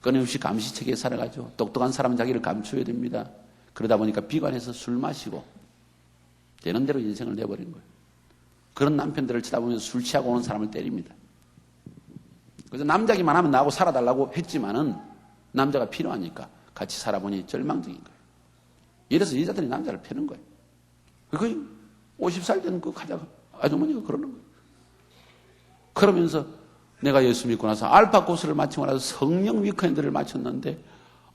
끊임없이 감시체계에 살아가죠. 똑똑한 사람은 자기를 감춰야 됩니다. 그러다 보니까 비관해서 술 마시고 되는 대로 인생을 내버린 거예요. 그런 남편들을 쳐다보면서 술 취하고 오는 사람을 때립니다. 그래서 남자기만 하면 나하고 살아달라고 했지만은 남자가 필요하니까 같이 살아보니 절망적인 거예요. 이래서 여자들이 남자를 패는 거예요. 그 50살 된 그 가자 아주머니가 그러는 거예요. 그러면서 내가 예수 믿고 나서 알파 코스를 마치고 나서 성령 위크엔드를 마쳤는데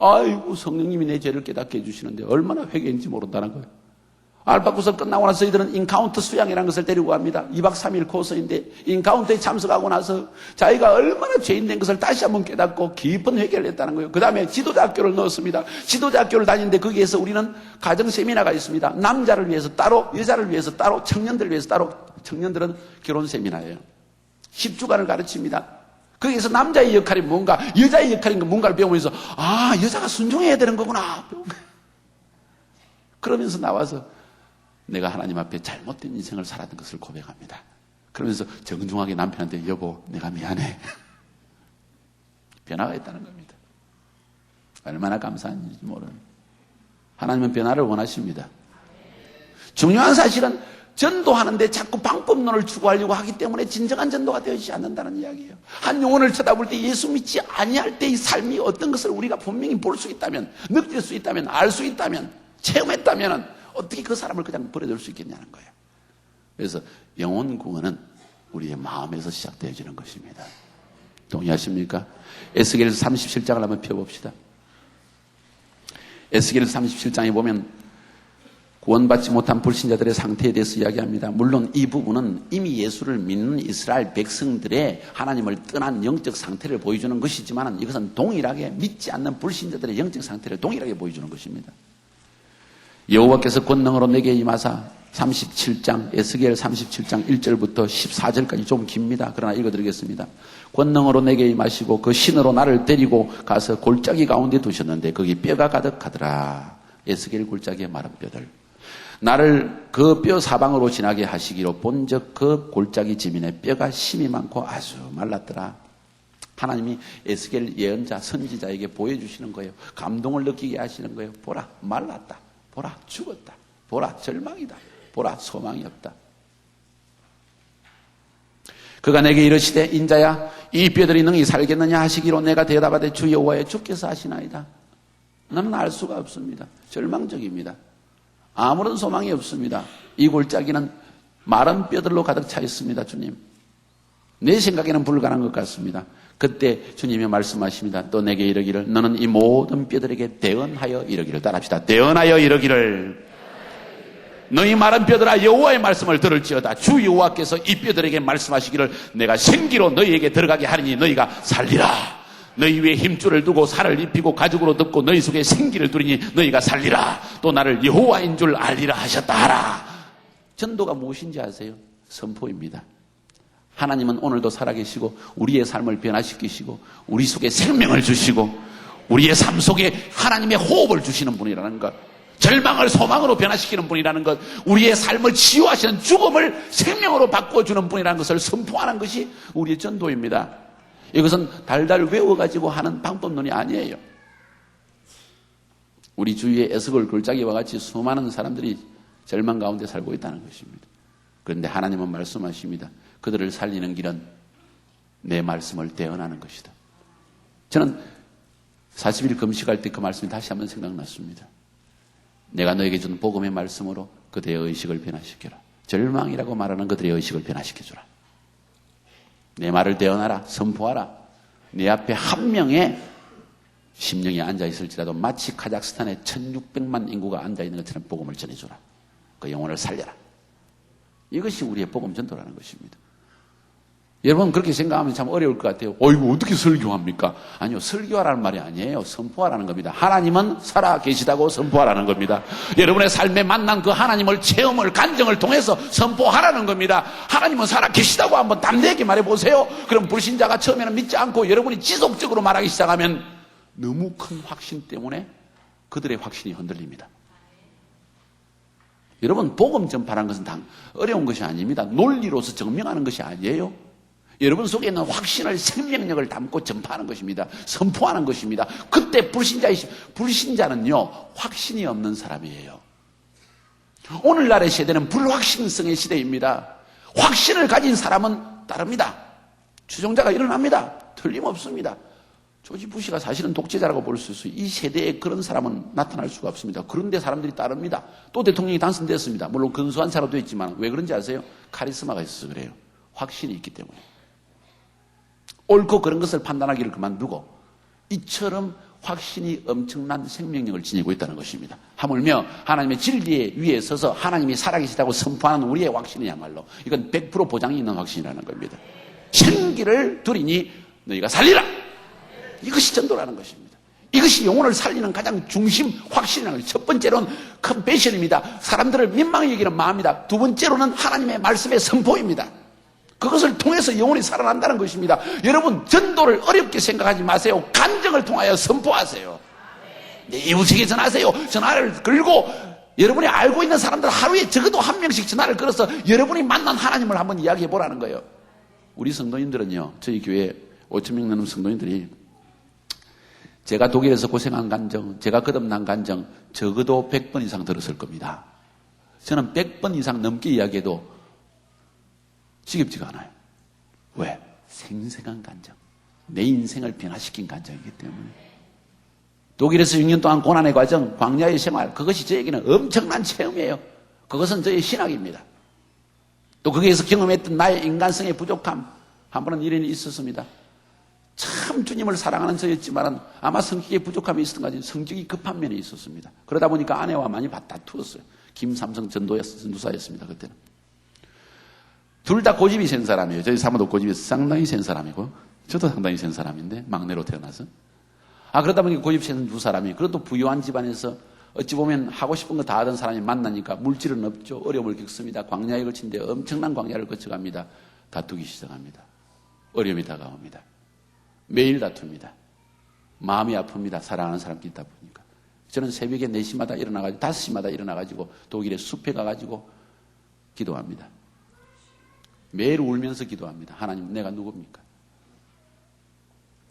아이고, 성령님이 내 죄를 깨닫게 해주시는데 얼마나 회개인지 모른다는 거예요. 알파쿠스 끝나고 나서 저희들은 인카운터 수양이라는 것을 데리고 갑니다. 2박 3일 코스인데 인카운터에 참석하고 나서 자기가 얼마나 죄인 된 것을 다시 한번 깨닫고 깊은 회개를 했다는 거예요. 그 다음에 지도자 학교를 넣었습니다. 지도자 학교를 다니는데 거기에서 우리는 가정 세미나가 있습니다. 남자를 위해서 따로, 여자를 위해서 따로, 청년들을 위해서 따로. 청년들은 결혼 세미나예요. 10주간을 가르칩니다. 거기에서 남자의 역할이 뭔가, 여자의 역할인 뭔가를 배우면서 여자가 순종해야 되는 거구나. 그러면서 나와서 내가 하나님 앞에 잘못된 인생을 살았던 것을 고백합니다. 그러면서 정중하게 남편한테 여보, 내가 미안해. 변화가 있다는 겁니다. 얼마나 감사한지 모르는. 하나님은 변화를 원하십니다. 중요한 사실은 전도하는데 자꾸 방법론을 추구하려고 하기 때문에 진정한 전도가 되어지지 않는다는 이야기예요. 한 영혼을 쳐다볼 때 예수 믿지 아니할 때의 삶이 어떤 것을 우리가 분명히 볼 수 있다면, 느낄 수 있다면, 알 수 있다면, 체험했다면 어떻게 그 사람을 그냥 버려둘 수 있겠냐는 거예요. 그래서 영혼 구원은 우리의 마음에서 시작되어지는 것입니다. 동의하십니까? 에스겔서 37장을 한번 펴봅시다. 에스겔서 37장에 보면 구원받지 못한 불신자들의 상태에 대해서 이야기합니다. 물론 이 부분은 이미 예수를 믿는 이스라엘 백성들의 하나님을 떠난 영적 상태를 보여주는 것이지만 이것은 동일하게 믿지 않는 불신자들의 영적 상태를 동일하게 보여주는 것입니다. 여호와께서 권능으로 내게 임하사 37장 에스겔 37장 1절부터 14절까지 좀 깁니다. 그러나 읽어드리겠습니다. 권능으로 내게 임하시고 그 신으로 나를 데리고 가서 골짜기 가운데 두셨는데 거기 뼈가 가득하더라. 에스겔 골짜기의 마른 뼈들. 나를 그 뼈 사방으로 지나게 하시기로 본즉 그 골짜기 지면에 뼈가 심이 많고 아주 말랐더라. 하나님이 에스겔 예언자 선지자에게 보여주시는 거예요. 감동을 느끼게 하시는 거예요. 보라, 말랐다. 보라, 죽었다. 보라, 절망이다. 보라, 소망이 없다. 그가 내게 이르시되 인자야 이 뼈들이 능히 살겠느냐 하시기로 내가 대답하되 주 여호와여 주께서 하시나이다. 나는 알 수가 없습니다. 절망적입니다. 아무런 소망이 없습니다. 이 골짜기는 마른 뼈들로 가득 차 있습니다. 주님, 내 생각에는 불가능한 것 같습니다. 그때 주님이 말씀하십니다. 또 내게 이르기를 너는 이 모든 뼈들에게 대언하여 이르기를. 따라합시다. 대언하여 이르기를 너희 마른 뼈들아 여호와의 말씀을 들을지어다. 주 여호와께서 이 뼈들에게 말씀하시기를 내가 생기로 너희에게 들어가게 하리니 너희가 살리라. 너희 위에 힘줄을 두고 살을 입히고 가죽으로 덮고 너희 속에 생기를 두리니 너희가 살리라. 또 나를 여호와인 줄 알리라 하셨다 하라. 전도가 무엇인지 아세요? 선포입니다. 하나님은 오늘도 살아계시고 우리의 삶을 변화시키시고 우리 속에 생명을 주시고 우리의 삶 속에 하나님의 호흡을 주시는 분이라는 것, 절망을 소망으로 변화시키는 분이라는 것, 우리의 삶을 치유하시는 죽음을 생명으로 바꿔주는 분이라는 것을 선포하는 것이 우리의 전도입니다. 이것은 달달 외워가지고 하는 방법론이 아니에요. 우리 주위에 에스겔 골짜기와 같이 수많은 사람들이 절망 가운데 살고 있다는 것입니다. 그런데 하나님은 말씀하십니다. 그들을 살리는 길은 내 말씀을 대언하는 것이다. 저는 40일 금식할 때 그 말씀이 다시 한번 생각났습니다. 내가 너에게 준 복음의 말씀으로 그들의 의식을 변화시켜라. 절망이라고 말하는 그들의 의식을 변화시켜주라. 내 말을 대언하라. 선포하라. 내 앞에 한 명의 심령이 앉아있을지라도 마치 카자흐스탄에 1600만 인구가 앉아있는 것처럼 복음을 전해주라. 그 영혼을 살려라. 이것이 우리의 복음 전도라는 것입니다. 여러분 그렇게 생각하면 참 어려울 것 같아요. 어이구 어떻게 설교합니까? 아니요, 설교하라는 말이 아니에요. 선포하라는 겁니다. 하나님은 살아 계시다고 선포하라는 겁니다. 여러분의 삶에 만난 그 하나님을 체험을 간증을 통해서 선포하라는 겁니다. 하나님은 살아 계시다고 한번 담대하게 말해보세요. 그럼 불신자가 처음에는 믿지 않고 여러분이 지속적으로 말하기 시작하면 너무 큰 확신 때문에 그들의 확신이 흔들립니다. 여러분 복음 전파라는 것은 어려운 것이 아닙니다. 논리로서 증명하는 것이 아니에요. 여러분 속에 있는 확신을, 생명력을 담고 전파하는 것입니다. 선포하는 것입니다. 그때 불신자는요 확신이 없는 사람이에요. 오늘날의 세대는 불확신성의 시대입니다. 확신을 가진 사람은 따릅니다. 추종자가 일어납니다. 틀림없습니다. 조지 부시가 사실은 독재자라고 볼 수 있어요. 이 세대에 그런 사람은 나타날 수가 없습니다. 그런데 사람들이 따릅니다. 또 대통령이 당선됐습니다. 물론 근소한 차로도 있지만 왜 그런지 아세요? 카리스마가 있어서 그래요. 확신이 있기 때문에. 옳고 그런 것을 판단하기를 그만두고 이처럼 확신이 엄청난 생명력을 지니고 있다는 것입니다. 하물며 하나님의 진리 위에 서서 하나님이 살아계시다고 선포하는 우리의 확신이야말로 이건 100% 보장이 있는 확신이라는 겁니다. 생기를 두리니 너희가 살리라. 이것이 전도라는 것입니다. 이것이 영혼을 살리는 가장 중심 확신이라는 것입니다. 첫 번째로는 컴패션입니다. 사람들을 민망히 여기는 마음입니다. 두 번째로는 하나님의 말씀의 선포입니다. 그것을 통해서 영혼이 살아난다는 것입니다. 여러분, 전도를 어렵게 생각하지 마세요. 간증을 통하여 선포하세요. 네, 이웃에게 전하세요. 전화를 걸고 여러분이 알고 있는 사람들 하루에 적어도 한 명씩 전화를 걸어서 여러분이 만난 하나님을 한번 이야기해 보라는 거예요. 우리 성도님들은요, 저희 교회 5,000명 넘는 성도님들이 제가 독일에서 고생한 간증, 제가 거듭난 간증 적어도 100번 이상 들었을 겁니다. 저는 100번 이상 넘게 이야기해도 지겹지가 않아요. 왜? 생생한 간증. 내 인생을 변화시킨 간증이기 때문에. 독일에서 6년 동안 고난의 과정, 광야의 생활, 그것이 저에게는 엄청난 체험이에요. 그것은 저의 신학입니다. 또 거기에서 경험했던 나의 인간성의 부족함, 한 번은 이런 일이 있었습니다. 참 주님을 사랑하는 저였지만 아마 성격의 부족함이 있었던 것 같아요. 성격이 급한 면이 있었습니다. 그러다 보니까 아내와 많이 다투었어요. 김삼성 전도사였습니다. 그때는. 둘 다 고집이 센 사람이에요. 저희 사모도 고집이 상당히 센 사람이고 저도 상당히 센 사람인데 막내로 태어나서 그러다 보니까 고집 센 두 사람이 그래도 부유한 집안에서 어찌 보면 하고 싶은 거 다 하던 사람이 만나니까 물질은 없죠. 어려움을 겪습니다. 광야에 걸친데 엄청난 광야를 거쳐갑니다. 다투기 시작합니다. 어려움이 다가옵니다. 매일 다툽니다. 마음이 아픕니다. 사랑하는 사람끼리 있다 보니까. 저는 새벽에 4시마다 일어나가지고 5시마다 일어나가지고 독일의 숲에 가가지고 기도합니다. 매일 울면서 기도합니다. 하나님, 내가 누굽니까?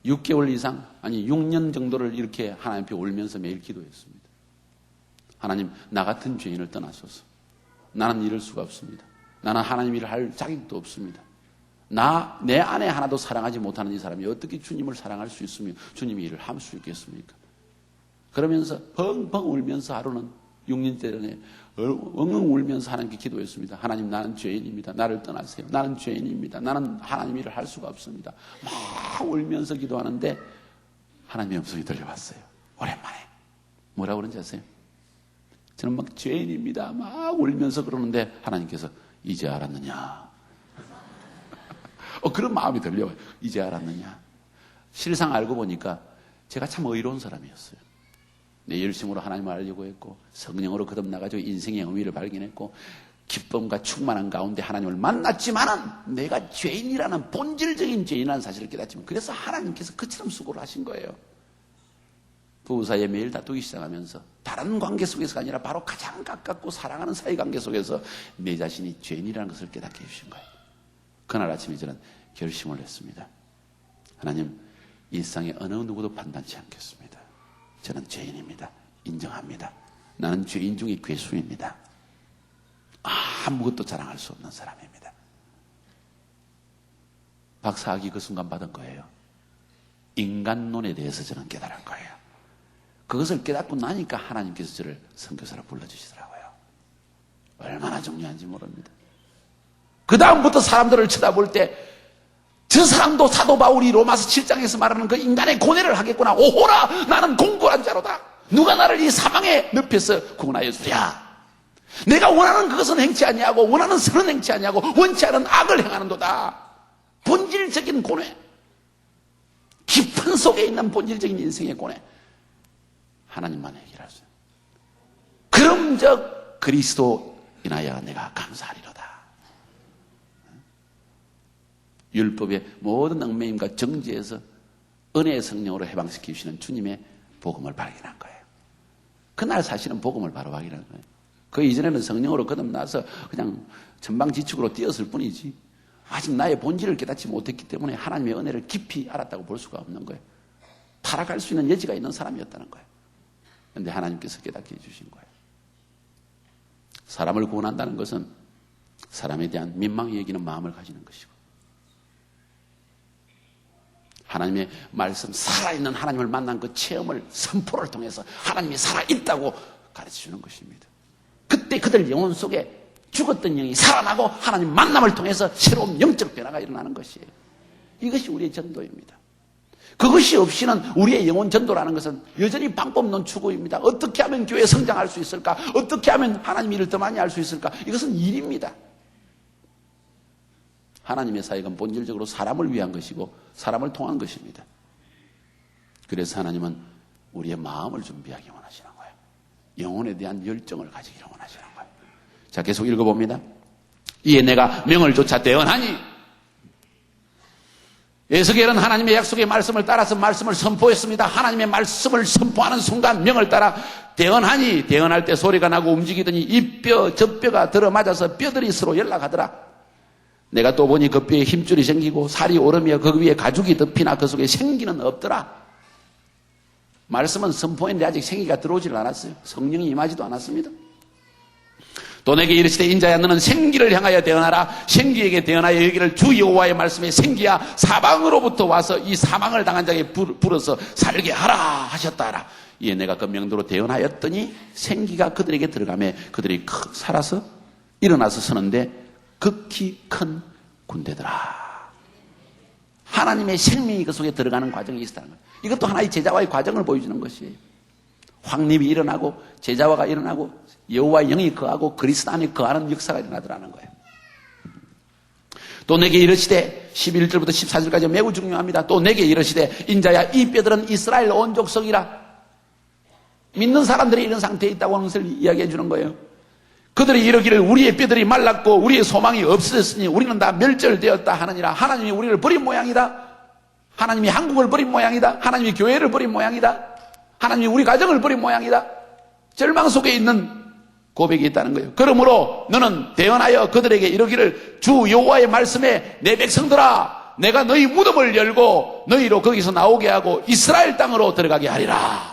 6개월 이상, 아니 6년 정도를 이렇게 하나님 앞에 울면서 매일 기도했습니다. 하나님, 나 같은 죄인을 떠나소서. 나는 이럴 수가 없습니다. 나는 하나님 일을 할 자격도 없습니다. 내 아내 하나도 사랑하지 못하는 이 사람이 어떻게 주님을 사랑할 수 있으며 주님의 일을 할 수 있겠습니까? 그러면서 펑펑 울면서 하루는 6년째 엉엉 울면서 하나님께 기도했습니다. 하나님, 나는 죄인입니다. 나를 떠나세요. 나는 죄인입니다. 나는 하나님 일을 할 수가 없습니다. 막 울면서 기도하는데 하나님의 음성이 들려왔어요. 오랜만에. 뭐라고 그런지 아세요? 저는 막 죄인입니다. 막 울면서 그러는데 하나님께서 이제 알았느냐. 그런 마음이 들려와요. 이제 알았느냐. 실상 알고 보니까 제가 참 의로운 사람이었어요. 내 열심으로 하나님을 알려고 했고 성령으로 거듭나가지고 인생의 의미를 발견했고 기쁨과 충만한 가운데 하나님을 만났지만은 내가 죄인이라는 본질적인 죄인이라는 사실을 깨닫지만 그래서 하나님께서 그처럼 수고를 하신 거예요. 부부 사이에 매일 다투기 시작하면서 다른 관계 속에서가 아니라 바로 가장 가깝고 사랑하는 사이관계 속에서 내 자신이 죄인이라는 것을 깨닫게 해주신 거예요. 그날 아침에 저는 결심을 했습니다. 하나님, 일상의 어느 누구도 판단치 않겠습니다. 저는 죄인입니다. 인정합니다. 나는 죄인 중에 괴수입니다. 아무것도 자랑할 수 없는 사람입니다. 박사학위 그 순간 받은 거예요. 인간론에 대해서 저는 깨달은 거예요. 그것을 깨닫고 나니까 하나님께서 저를 선교사로 불러주시더라고요. 얼마나 중요한지 모릅니다. 그 다음부터 사람들을 쳐다볼 때 저 사람도 사도 바울이 로마서 7장에서 말하는 그 인간의 고뇌를 하겠구나. 오호라, 나는 공고한 자로다. 누가 나를 이 사망의 늪에서 구원하여 주랴. 내가 원하는 그것은 행치 아니하고 원하는 선은 행치 아니하고 원치 않은 악을 행하는도다. 본질적인 고뇌, 깊은 속에 있는 본질적인 인생의 고뇌, 하나님만 해결할 수 있어요. 그럼즉 그리스도 인하여 내가 감사하리로다. 율법의 모든 얽매임과 정죄에서 은혜의 성령으로 해방시키시는 주님의 복음을 발견한 거예요. 그날 사실은 복음을 바로 발견한 거예요. 그 이전에는 성령으로 거듭나서 그냥 천방지축으로 뛰었을 뿐이지 아직 나의 본질을 깨닫지 못했기 때문에 하나님의 은혜를 깊이 알았다고 볼 수가 없는 거예요. 타락할 수 있는 여지가 있는 사람이었다는 거예요. 그런데 하나님께서 깨닫게 해주신 거예요. 사람을 구원한다는 것은 사람에 대한 민망히 여기는 마음을 가지는 것이고 하나님의 말씀, 살아있는 하나님을 만난 그 체험을 선포를 통해서 하나님이 살아있다고 가르쳐주는 것입니다. 그때 그들 영혼 속에 죽었던 영이 살아나고 하나님 만남을 통해서 새로운 영적 변화가 일어나는 것이에요. 이것이 우리의 전도입니다. 그것이 없이는 우리의 영혼 전도라는 것은 여전히 방법 없는 추구입니다. 어떻게 하면 교회 성장할 수 있을까? 어떻게 하면 하나님 일을 더 많이 할 수 있을까? 이것은 일입니다. 하나님의 사역은 본질적으로 사람을 위한 것이고 사람을 통한 것입니다. 그래서 하나님은 우리의 마음을 준비하기 원하시는 거예요. 영혼에 대한 열정을 가지기를 원하시는 거예요. 자, 계속 읽어봅니다. 이에 내가 명을 조차 대언하니, 에스겔은 하나님의 약속의 말씀을 따라서 말씀을 선포했습니다. 하나님의 말씀을 선포하는 순간 명을 따라 대언하니, 대언할 때 소리가 나고 움직이더니 이 뼈, 저 뼈가 들어맞아서 뼈들이 서로 연락하더라. 내가 또 보니 그 뼈에 힘줄이 생기고 살이 오르며 그 위에 가죽이 덮이나 그 속에 생기는 없더라. 말씀은 선포했는데 아직 생기가 들어오질 않았어요. 성령이 임하지도 않았습니다. 또 내게 이르시되 인자야 너는 생기를 향하여 대언하라. 생기에게 대언하여 여기를 주 여호와의 말씀에 생기야 사방으로부터 와서 이 사망을 당한 자에게 불어서 살게 하라 하셨다 하라. 이에 내가 그 명도로 대언하였더니 생기가 그들에게 들어가며 그들이 살아서 일어나서 서는데 극히 큰 군대더라. 하나님의 생명이 그 속에 들어가는 과정이 있었다는 거예요. 이것도 하나의 제자와의 과정을 보여주는 것이에요. 확립이 일어나고 제자화가 일어나고 여호와의 영이 거하고 그리스도 안에 거하는 역사가 일어나더라는 거예요. 또 내게 이르시되 11절부터 14절까지 매우 중요합니다. 또 내게 이르시되 인자야 이 뼈들은 이스라엘 온 족속이라. 믿는 사람들이 이런 상태에 있다고 하는 것을 이야기해 주는 거예요. 그들이 이르기를 우리의 뼈들이 말랐고 우리의 소망이 없어졌으니 우리는 다 멸절되었다 하느니라. 하나님이 우리를 버린 모양이다. 하나님이 한국을 버린 모양이다. 하나님이 교회를 버린 모양이다. 하나님이 우리 가정을 버린 모양이다. 절망 속에 있는 고백이 있다는 거예요. 그러므로 너는 대언하여 그들에게 이르기를 주 여호와의 말씀에 내 백성들아 내가 너희 무덤을 열고 너희로 거기서 나오게 하고 이스라엘 땅으로 들어가게 하리라.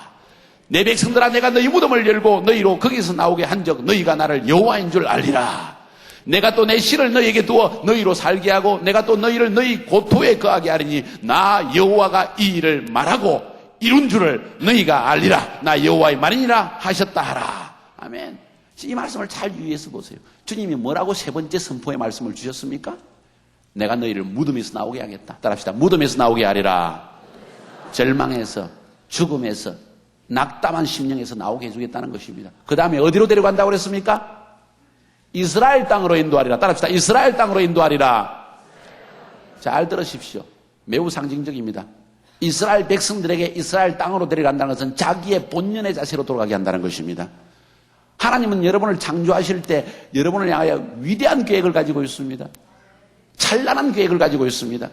내 백성들아 내가 너희 무덤을 열고 너희로 거기서 나오게 한적 너희가 나를 여호와인 줄 알리라. 내가 또 내 씨를 너희에게 두어 너희로 살게 하고 내가 또 너희를 너희 고토에 거하게 하리니 나 여호와가 이 일을 말하고 이룬 줄을 너희가 알리라. 나 여호와의 말이니라 하셨다 하라. 아멘. 이 말씀을 잘 유의해서 보세요. 주님이 뭐라고 세 번째 선포의 말씀을 주셨습니까? 내가 너희를 무덤에서 나오게 하겠다. 따라합시다. 무덤에서 나오게 하리라. 절망에서 죽음에서 낙담한 심령에서 나오게 해주겠다는 것입니다. 그 다음에 어디로 데려간다고 그랬습니까? 이스라엘 땅으로 인도하리라. 따라합시다. 이스라엘 땅으로 인도하리라. 잘 들으십시오. 매우 상징적입니다. 이스라엘 백성들에게 이스라엘 땅으로 데려간다는 것은 자기의 본연의 자세로 돌아가게 한다는 것입니다. 하나님은 여러분을 창조하실 때 여러분을 향하여 위대한 계획을 가지고 있습니다. 찬란한 계획을 가지고 있습니다.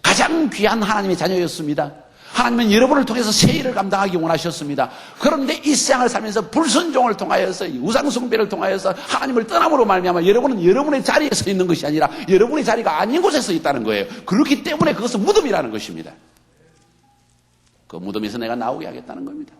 가장 귀한 하나님의 자녀였습니다. 하나님은 여러분을 통해서 새 일을 감당하기 원하셨습니다. 그런데 이 세상을 살면서 불순종을 통하여서 우상숭배를 통하여서 하나님을 떠남으로 말미암아 여러분은 여러분의 자리에 서 있는 것이 아니라 여러분의 자리가 아닌 곳에 서 있다는 거예요. 그렇기 때문에 그것은 무덤이라는 것입니다. 그 무덤에서 내가 나오게 하겠다는 겁니다.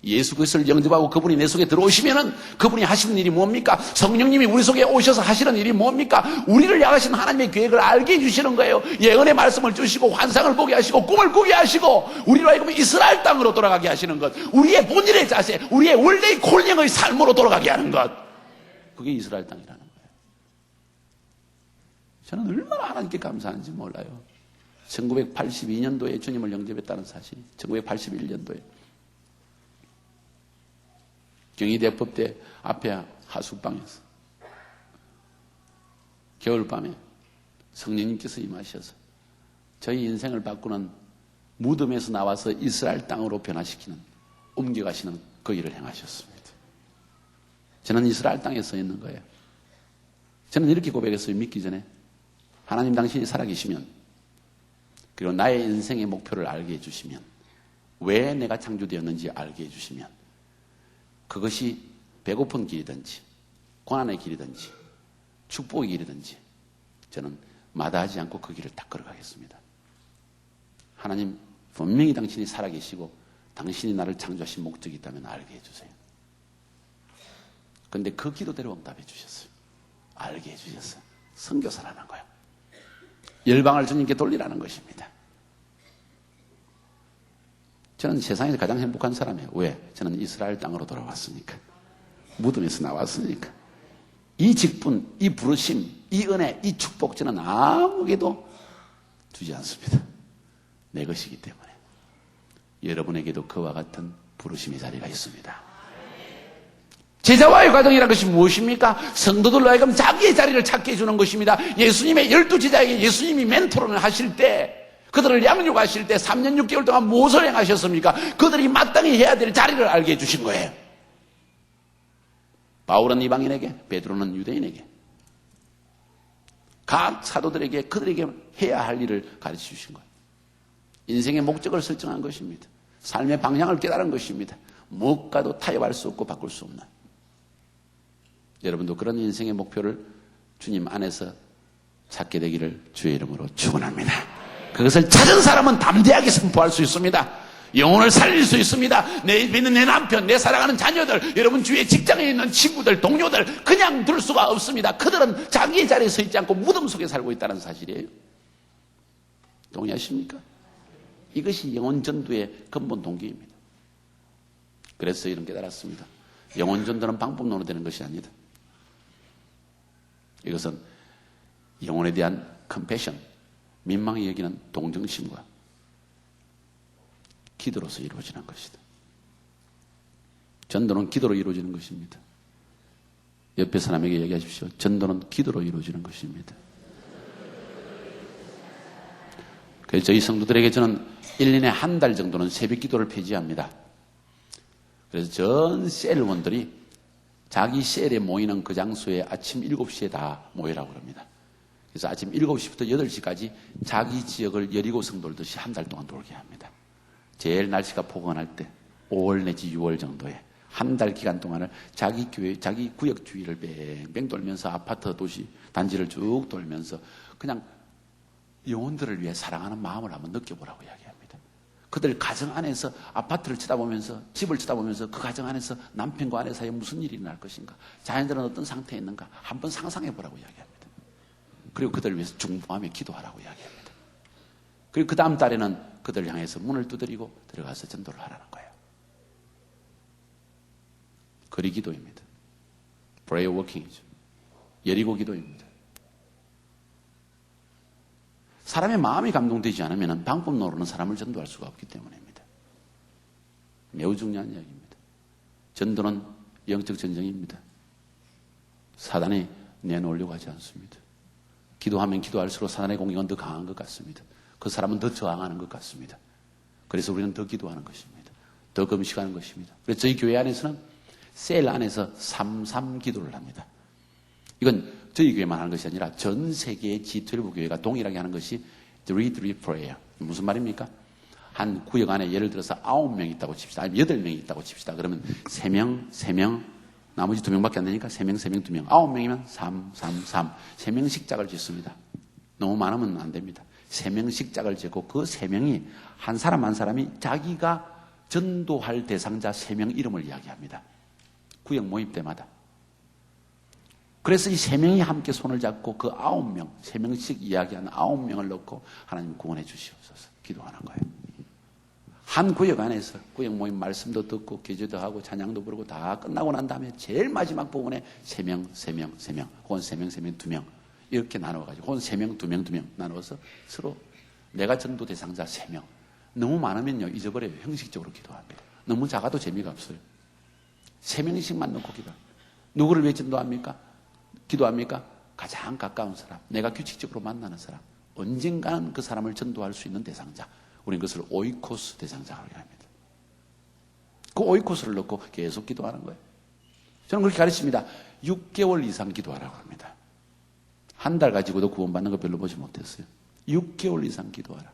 예수 그리스도를 영접하고 그분이 내 속에 들어오시면은 그분이 하시는 일이 뭡니까? 성령님이 우리 속에 오셔서 하시는 일이 뭡니까? 우리를 향하신 하나님의 계획을 알게 해주시는 거예요. 예언의 말씀을 주시고 환상을 보게 하시고 꿈을 꾸게 하시고 우리로 하여금 이스라엘 땅으로 돌아가게 하시는 것. 우리의 본질의 자세, 우리의 원래의 콜링의 삶으로 돌아가게 하는 것. 그게 이스라엘 땅이라는 거예요. 저는 얼마나 하나님께 감사한지 몰라요. 1982년도에 주님을 영접했다는 사실, 1981년도에 경희대법대 앞에 하숙방에서 겨울밤에 성령님께서 임하셔서 저희 인생을 바꾸는 무덤에서 나와서 이스라엘 땅으로 변화시키는, 옮겨가시는 그 일을 행하셨습니다. 저는 이스라엘 땅에 서 있는 거예요. 저는 이렇게 고백했어요. 믿기 전에 하나님 당신이 살아계시면 그리고 나의 인생의 목표를 알게 해주시면 왜 내가 창조되었는지 알게 해주시면 그것이 배고픈 길이든지 고난의 길이든지 축복의 길이든지 저는 마다하지 않고 그 길을 딱 걸어가겠습니다. 하나님 분명히 당신이 살아계시고 당신이 나를 창조하신 목적이 있다면 알게 해주세요. 그런데 그 기도대로 응답해 주셨어요. 알게 해주셨어요. 선교사라는 거예요. 열방을 주님께 돌리라는 것입니다. 저는 세상에서 가장 행복한 사람이에요. 왜? 저는 이스라엘 땅으로 돌아왔으니까. 무덤에서 나왔으니까. 이 직분, 이 부르심, 이 은혜, 이 축복 저는 아무에게도 주지 않습니다. 내 것이기 때문에. 여러분에게도 그와 같은 부르심의 자리가 있습니다. 제자와의 과정이라는 것이 무엇입니까? 성도들로 하여금 자기의 자리를 찾게 해주는 것입니다. 예수님의 12제자에게 예수님이 멘토를 하실 때, 그들을 양육하실 때 3년 6개월 동안 무엇을 행하셨습니까? 그들이 마땅히 해야 될 자리를 알게 해주신 거예요. 바울은 이방인에게, 베드로는 유대인에게, 각 사도들에게 그들에게 해야 할 일을 가르쳐 주신 거예요. 인생의 목적을 설정한 것입니다. 삶의 방향을 깨달은 것입니다. 무엇과도 타협할 수 없고 바꿀 수 없는. 여러분도 그런 인생의 목표를 주님 안에서 찾게 되기를 주의 이름으로 축원합니다. 그것을 찾은 사람은 담대하게 선포할 수 있습니다. 영혼을 살릴 수 있습니다. 내 믿는 내 남편, 내 사랑하는 자녀들, 여러분 주위에 직장에 있는 친구들, 동료들 그냥 둘 수가 없습니다. 그들은 자기의 자리에 서 있지 않고 무덤 속에 살고 있다는 사실이에요. 동의하십니까? 이것이 영혼 전도의 근본 동기입니다. 그래서 이런 깨달았습니다. 영혼 전도는 방법론으로 되는 것이 아니다. 이것은 영혼에 대한 컴패션, 민망히 여기는 동정심과 기도로서 이루어지는 것이다. 전도는 기도로 이루어지는 것입니다. 옆에 사람에게 얘기하십시오. 전도는 기도로 이루어지는 것입니다. 그래서 저희 성도들에게 저는 1년에 한 달 정도는 새벽 기도를 폐지합니다. 그래서 전 셀원들이 자기 셀에 모이는 그 장소에 아침 7시에 다 모이라고 합니다. 그래서 아침 7시부터 8시까지 자기 지역을 여리고성 돌듯이 한 달 동안 돌게 합니다. 제일 날씨가 포근할 때 5월 내지 6월 정도에 한 달 기간 동안을 자기 교회, 자기 구역 주위를 뱅뱅 돌면서 아파트 도시 단지를 쭉 돌면서 그냥 영혼들을 위해 사랑하는 마음을 한번 느껴보라고 이야기합니다. 그들 가정 안에서 아파트를 쳐다보면서 집을 쳐다보면서 그 가정 안에서 남편과 아내 사이에 무슨 일이 일어날 것인가, 자녀들은 어떤 상태에 있는가 한번 상상해보라고 이야기합니다. 그리고 그들을 위해서 중보하며 기도하라고 이야기합니다. 그리고 그 다음 달에는 그들을 향해서 문을 두드리고 들어가서 전도를 하라는 거예요. 거리 기도입니다. prayer walking이죠. 여리고 기도입니다. 사람의 마음이 감동되지 않으면 방법론으로는 사람을 전도할 수가 없기 때문입니다. 매우 중요한 이야기입니다. 전도는 영적 전쟁입니다. 사단이 내놓으려고 하지 않습니다. 기도하면 기도할수록 사단의 공격은 더 강한 것 같습니다. 그 사람은 더 저항하는 것 같습니다. 그래서 우리는 더 기도하는 것입니다. 더 금식하는 것입니다. 그래서 저희 교회 안에서는 셀 안에서 3.3 기도를 합니다. 이건 저희 교회만 하는 것이 아니라 전 세계의 G12 교회가 동일하게 하는 것이 3-3 prayer. 무슨 말입니까? 한 구역 안에 예를 들어서 9명 있다고 칩시다. 아니면 8명 있다고 칩시다. 그러면 3명, 나머지 2명밖에 안 되니까 3명, 2명. 9명이면 3, 3, 3. 3명씩 짝을 짓습니다. 너무 많으면 안 됩니다. 3명씩 짝을 짓고 그 3명이 한 사람 한 사람이 자기가 전도할 대상자 3명 이름을 이야기합니다. 구역 모임 때마다. 그래서 이 3명이 함께 손을 잡고 그 9명, 3명씩 이야기하는 9명을 넣고 하나님 구원해 주시옵소서 기도하는 거예요. 한 구역 안에서 구역 모임 말씀도 듣고 기도도 하고 찬양도 부르고 다 끝나고 난 다음에 제일 마지막 부분에 3명, 혹은 3명, 2명 이렇게 나눠가지고 혹은 3명, 2명 나눠서 서로 내가 전도 대상자 3명. 너무 많으면요 잊어버려요. 형식적으로 기도합니다. 너무 작아도 재미가 없어요. 3명씩만 넣고 기도. 누구를 위해 전도합니까? 기도합니까? 가장 가까운 사람, 내가 규칙적으로 만나는 사람, 언젠가는 그 사람을 전도할 수 있는 대상자. 우리는 그것을 오이코스 대상자라고 합니다. 그 오이코스를 넣고 계속 기도하는 거예요. 저는 그렇게 가르칩니다. 6개월 이상 기도하라고 합니다. 한 달 가지고도 구원받는 거 별로 보지 못했어요. 6개월 이상 기도하라.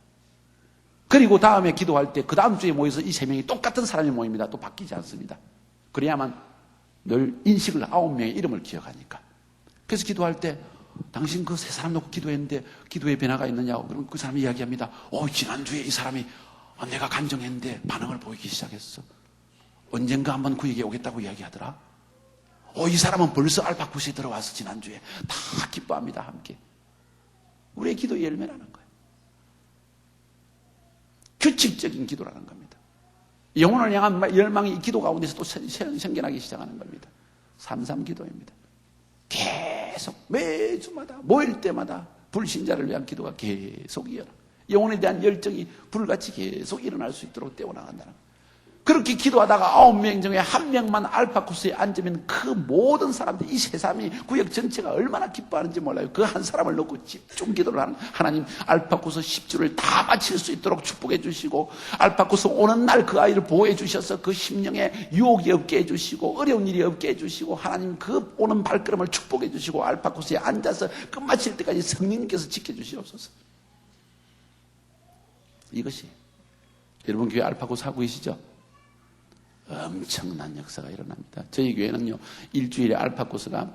그리고 다음에 기도할 때 그 다음 주에 모여서 이 3명이 똑같은 사람이 모입니다. 또 바뀌지 않습니다. 그래야만 늘 인식을 9명의 이름을 기억하니까. 그래서 기도할 때 당신 그 3사람 놓고 기도했는데 기도에 변화가 있느냐고. 그럼 그 사람이 이야기합니다. 지난주에 이 사람이 내가 간증했는데 반응을 보이기 시작했어. 언젠가 한번 구역에 오겠다고 이야기하더라. 이 사람은 벌써 알파쿠스에 들어와서 지난주에 다 기뻐합니다. 함께. 우리의 기도의 열매라는 거예요. 규칙적인 기도라는 겁니다. 영혼을 향한 열망이 이 기도 가운데서 또 생겨나기 시작하는 겁니다. 3.3 기도입니다. 계속 매주마다 모일 때마다 불신자를 위한 기도가 계속 이어나. 영혼에 대한 열정이 불같이 계속 일어날 수 있도록 떼어나간다는 거예요. 그렇게 기도하다가 9명 중에 1명만 알파 코스에 앉으면 그 모든 사람들, 이 세상이 구역 전체가 얼마나 기뻐하는지 몰라요. 그 한 사람을 놓고 집중 기도를 하는 하나님, 알파 코스 10주를 다 마칠 수 있도록 축복해 주시고, 알파 코스 오는 날 그 아이를 보호해 주셔서 그 심령에 유혹이 없게 해 주시고, 어려운 일이 없게 해 주시고, 하나님 그 오는 발걸음을 축복해 주시고, 알파 코스에 앉아서 끝마칠 때까지 성령님께서 지켜 주시옵소서. 이것이 여러분 교회 알파 코스 하고 계시죠? 엄청난 역사가 일어납니다. 저희 교회는요, 일주일에 알파 코스가,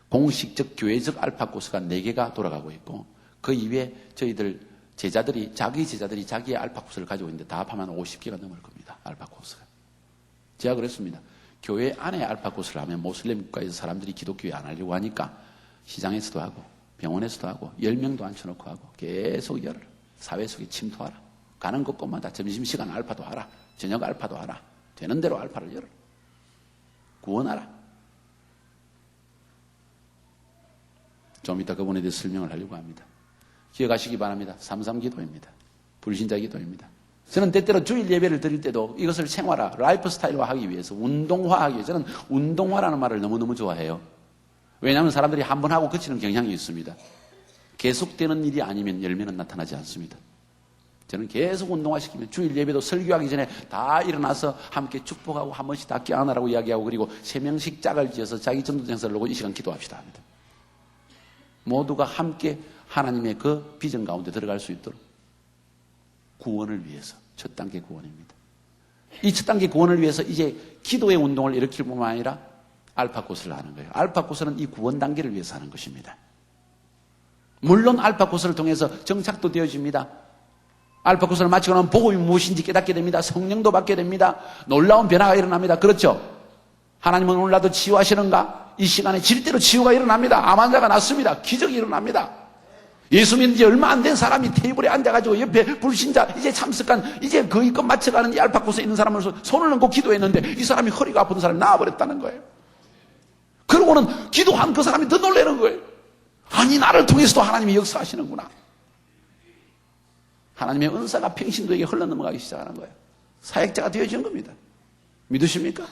공식적 교회적 알파 코스가 4개가 돌아가고 있고, 그 이외에 저희들 제자들이, 자기 제자들이 자기의 알파 코스를 가지고 있는데 다 합하면 50개가 넘을 겁니다. 알파 코스가. 제가 그랬습니다. 교회 안에 알파 코스를 하면 모슬림 국가에서 사람들이 기독교에 안 하려고 하니까 시장에서도 하고 병원에서도 하고 10명도 앉혀놓고 하고 계속 열어라. 사회 속에 침투하라. 가는 곳곳마다 점심시간 알파도 하라. 저녁 알파도 하라. 되는 대로 알파를 열어라. 구원하라. 좀 이따 그분에 대해 설명을 하려고 합니다. 기억하시기 바랍니다. 3.3 기도입니다. 불신자 기도입니다. 저는 때때로 주일 예배를 드릴 때도 이것을 생활화, 라이프 스타일화 하기 위해서, 운동화하기 위해서, 저는 운동화라는 말을 너무너무 좋아해요. 왜냐하면 사람들이 한 번 하고 그치는 경향이 있습니다. 계속되는 일이 아니면 열매는 나타나지 않습니다. 저는 계속 운동화시키면 주일 예배도 설교하기 전에 다 일어나서 함께 축복하고 한 번씩 다 깨어나라고 이야기하고, 그리고 3명씩 짝을 지어서 자기 전도장사를 놓고 이 시간 기도합시다 합니다. 모두가 함께 하나님의 그 비전 가운데 들어갈 수 있도록, 구원을 위해서, 첫 단계 구원입니다. 이 첫 단계 구원을 위해서 이제 기도의 운동을 일으킬 뿐만 아니라 알파 코스를 하는 거예요. 알파 코스는 이 구원 단계를 위해서 하는 것입니다. 물론 알파 코스를 통해서 정착도 되어집니다. 알파 코스를 마치고 나면 복음이 무엇인지 깨닫게 됩니다. 성령도 받게 됩니다. 놀라운 변화가 일어납니다. 그렇죠? 하나님은 오늘날도 치유하시는가? 이 시간에 질대로 치유가 일어납니다. 암 환자가 낫습니다. 기적이 일어납니다. 예수 믿은 지 얼마 안 된 사람이 테이블에 앉아가지고 옆에 불신자, 이제 참석한, 이제 거의 끝 맞춰가는 이 알파 코스에 있는 사람을 손을 얹고 기도했는데 이 사람이 허리가 아픈 사람이 나와버렸다는 거예요. 그러고는 기도한 그 사람이 더 놀라는 거예요. 아니, 나를 통해서도 하나님이 역사하시는구나. 하나님의 은사가 평신도에게 흘러넘어가기 시작하는 거예요. 사역자가 되어지는 겁니다. 믿으십니까?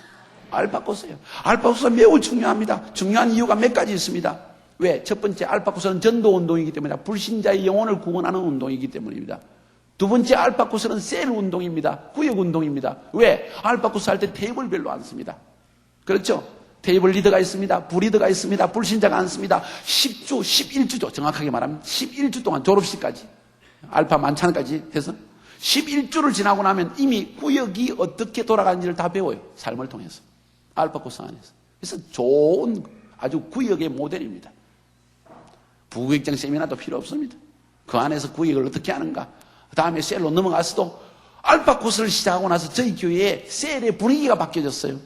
알파 코스예요. 알파 코스가 매우 중요합니다. 중요한 이유가 몇 가지 있습니다. 왜? 첫 번째, 알파 코스는 전도 운동이기 때문이다. 불신자의 영혼을 구원하는 운동이기 때문입니다. 두 번째, 알파 코스는 셀 운동입니다. 구역 운동입니다. 왜? 알파 코스 할 때 테이블별로 앉습니다. 그렇죠? 테이블 리더가 있습니다. 부리더가 있습니다. 불신자가 앉습니다. 10주, 11주죠. 정확하게 말하면 11주 동안 졸업식까지, 알파 만찬까지 해서 11주를 지나고 나면 이미 구역이 어떻게 돌아가는지를 다 배워요. 삶을 통해서. 알파 코스 안에서. 그래서 좋은 아주 구역의 모델입니다. 부구역장 세미나도 필요 없습니다. 그 안에서 구역을 어떻게 하는가. 그 다음에 셀로 넘어가서도 알파 코스를 시작하고 나서 저희 교회에 셀의 분위기가 바뀌어졌어요.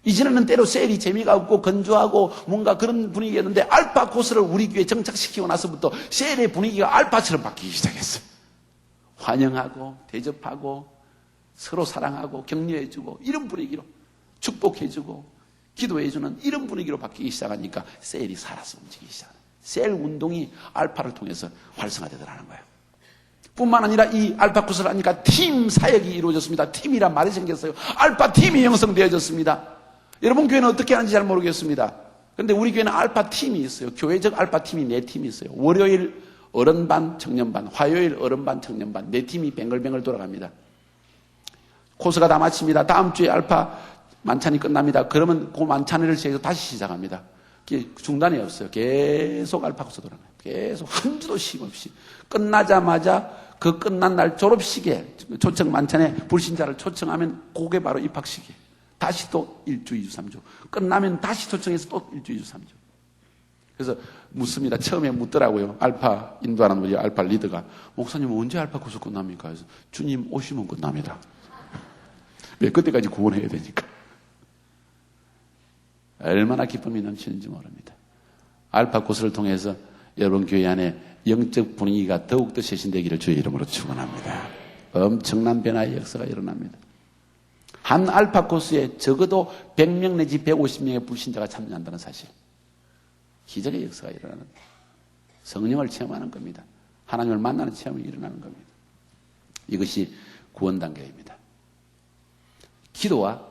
이전에는 때로 셀이 재미가 없고 건조하고 뭔가 그런 분위기였는데, 알파 코스를 우리 교회에 정착시키고 나서부터 셀의 분위기가 알파처럼 바뀌기 시작했어요. 환영하고 대접하고 서로 사랑하고 격려해주고 이런 분위기로, 축복해주고 기도해주는 이런 분위기로 바뀌기 시작하니까 셀이 살아서 움직이기 시작합니다. 셀 운동이 알파를 통해서 활성화되더라는 거예요. 뿐만 아니라 이 알파 코스를 하니까 팀 사역이 이루어졌습니다. 팀이란 말이 생겼어요. 알파 팀이 형성되어졌습니다. 여러분 교회는 어떻게 하는지 잘 모르겠습니다. 그런데 우리 교회는 알파 팀이 있어요. 교회적 알파 팀이 4팀이 있어요. 월요일 어른반, 청년반, 화요일 어른반, 청년반, 4팀이 뱅글뱅글 돌아갑니다. 코스가 다 마칩니다. 다음 주에 알파 만찬이 끝납니다. 그러면 그 만찬을 시작해서 다시 시작합니다. 중단이 없어요. 계속 알파 코스 돌아가요. 계속 한 주도 쉼 없이. 끝나자마자 그 끝난 날 졸업식에 초청 만찬에 불신자를 초청하면 그게 바로 입학식이에요. 다시 또 1주, 2주, 3주. 끝나면 다시 초청해서 또 1주, 2주, 3주. 그래서 묻습니다. 처음에 묻더라고요. 알파 인도하는 우리 알파 리더가, 목사님 언제 알파 코스 끝납니까? 그래서 주님 오시면 끝납니다. 왜? 그때까지 구원해야 되니까. 얼마나 기쁨이 넘치는지 모릅니다. 알파 코스를 통해서 여러분 교회 안에 영적 분위기가 더욱더 쇄신되기를 주의 이름으로 축원합니다. 엄청난 변화의 역사가 일어납니다. 한 알파 코스에 적어도 100명 내지 150명의 불신자가 참여한다는 사실. 기적의 역사가 일어나는, 성령을 체험하는 겁니다. 하나님을 만나는 체험이 일어나는 겁니다. 이것이 구원 단계입니다. 기도와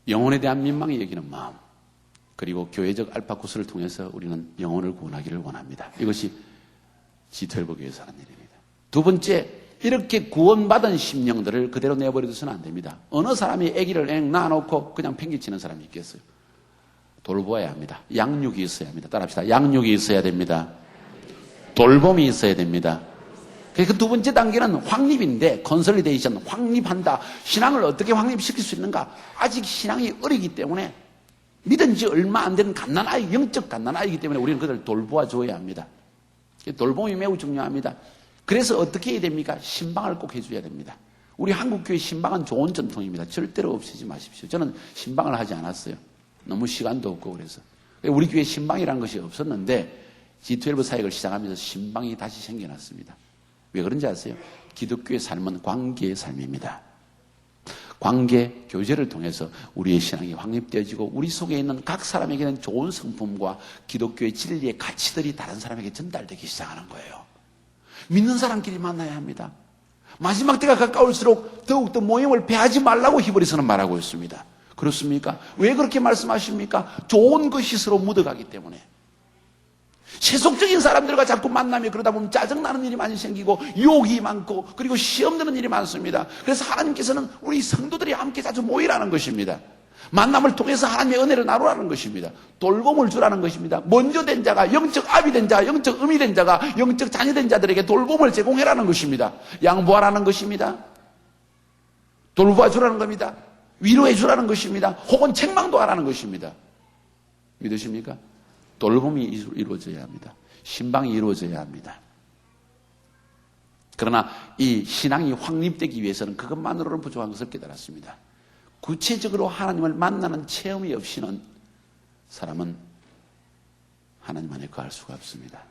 영혼에 대한 민망히 여기는 마음, 그리고 교회적 알파 코스를 통해서 우리는 영혼을 구원하기를 원합니다. 이것이 G12 교회에서 하는 일입니다. 두 번째, 이렇게 구원받은 심령들을 그대로 내버려둬서는 안 됩니다. 어느 사람이 아기를 낳아놓고 그냥 팽개치는 사람이 있겠어요? 돌보아야 합니다. 양육이 있어야 합니다. 따라합시다. 양육이 있어야 됩니다. 돌봄이 있어야 됩니다. 그 두 번째 단계는 확립인데, 컨설리데이션, 확립한다. 신앙을 어떻게 확립시킬 수 있는가? 아직 신앙이 어리기 때문에, 믿은 지 얼마 안 된 갓난아이, 영적 갓난아이기 때문에 우리는 그들을 돌보아 줘야 합니다. 돌봄이 매우 중요합니다. 그래서 어떻게 해야 됩니까? 신방을 꼭 해줘야 됩니다. 우리 한국교회 신방은 좋은 전통입니다. 절대로 없애지 마십시오. 저는 신방을 하지 않았어요. 너무 시간도 없고 그래서. 우리 교회 신방이라는 것이 없었는데 G12 사역을 시작하면서 신방이 다시 생겨났습니다. 왜 그런지 아세요? 기독교의 삶은 관계의 삶입니다. 관계, 교제를 통해서 우리의 신앙이 확립되어지고 우리 속에 있는 각 사람에게는 좋은 성품과 기독교의 진리의 가치들이 다른 사람에게 전달되기 시작하는 거예요. 믿는 사람끼리 만나야 합니다. 마지막 때가 가까울수록 더욱더 모임을 배하지 말라고 히브리서는 말하고 있습니다. 그렇습니까? 왜 그렇게 말씀하십니까? 좋은 것이 서로 묻어가기 때문에. 세속적인 사람들과 자꾸 만나며 그러다 보면 짜증나는 일이 많이 생기고 유혹이 많고 그리고 시험 드는 일이 많습니다. 그래서 하나님께서는 우리 성도들이 함께 자주 모이라는 것입니다. 만남을 통해서 하나님의 은혜를 나누라는 것입니다. 돌봄을 주라는 것입니다. 먼저 된 자가, 영적 아비 된 자, 영적 음이 된 자가, 영적 자녀 된 자들에게 돌봄을 제공해라는 것입니다. 양보하라는 것입니다. 돌보아 주라는 겁니다. 위로해 주라는 것입니다. 혹은 책망도 하라는 것입니다. 믿으십니까? 돌봄이 이루어져야 합니다. 신방이 이루어져야 합니다. 그러나 이 신앙이 확립되기 위해서는 그것만으로는 부족한 것을 깨달았습니다. 구체적으로 하나님을 만나는 체험이 없이는 사람은 하나님 안에 거할 수가 없습니다.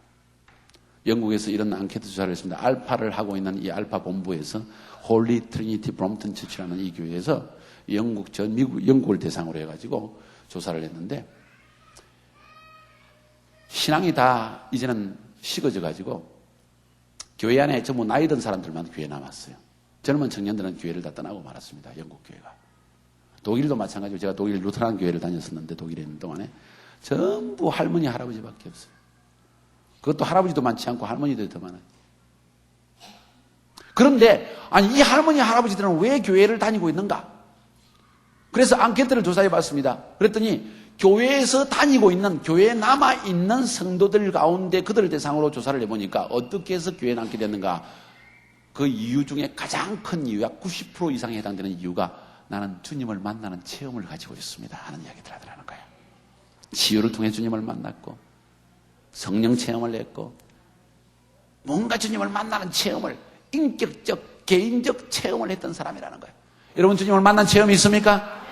영국에서 이런 앙케이트 조사를 했습니다. 알파를 하고 있는 이 알파 본부에서 홀리 트리니티 브롬튼 처치라는 이 교회에서 영국을 대상으로 해가지고 조사를 했는데 신앙이 다 이제는 식어져가지고 교회 안에 전부 나이 든 사람들만 교회에 남았어요. 젊은 청년들은 교회를 다 떠나고 말았습니다. 영국 교회가. 독일도 마찬가지로 제가 독일 루터란 교회를 다녔었는데 독일에 있는 동안에 전부 할머니 할아버지밖에 없어요. 그것도 할아버지도 많지 않고 할머니들이 더 많아요. 그런데 아니 이 할머니 할아버지들은 왜 교회를 다니고 있는가? 그래서 앙케이트를 조사해 봤습니다. 그랬더니 교회에서 다니고 있는 교회에 남아있는 성도들 가운데 그들을 대상으로 조사를 해보니까 어떻게 해서 교회에 남게 됐는가? 그 이유 중에 가장 큰 이유가 90% 이상에 해당되는 이유가 나는 주님을 만나는 체험을 가지고 있습니다 하는 이야기들 하더라는 거예요. 치유를 통해 주님을 만났고 성령 체험을 했고 뭔가 주님을 만나는 체험을 인격적 개인적 체험을 했던 사람이라는 거예요. 여러분 주님을 만난 체험이 있습니까?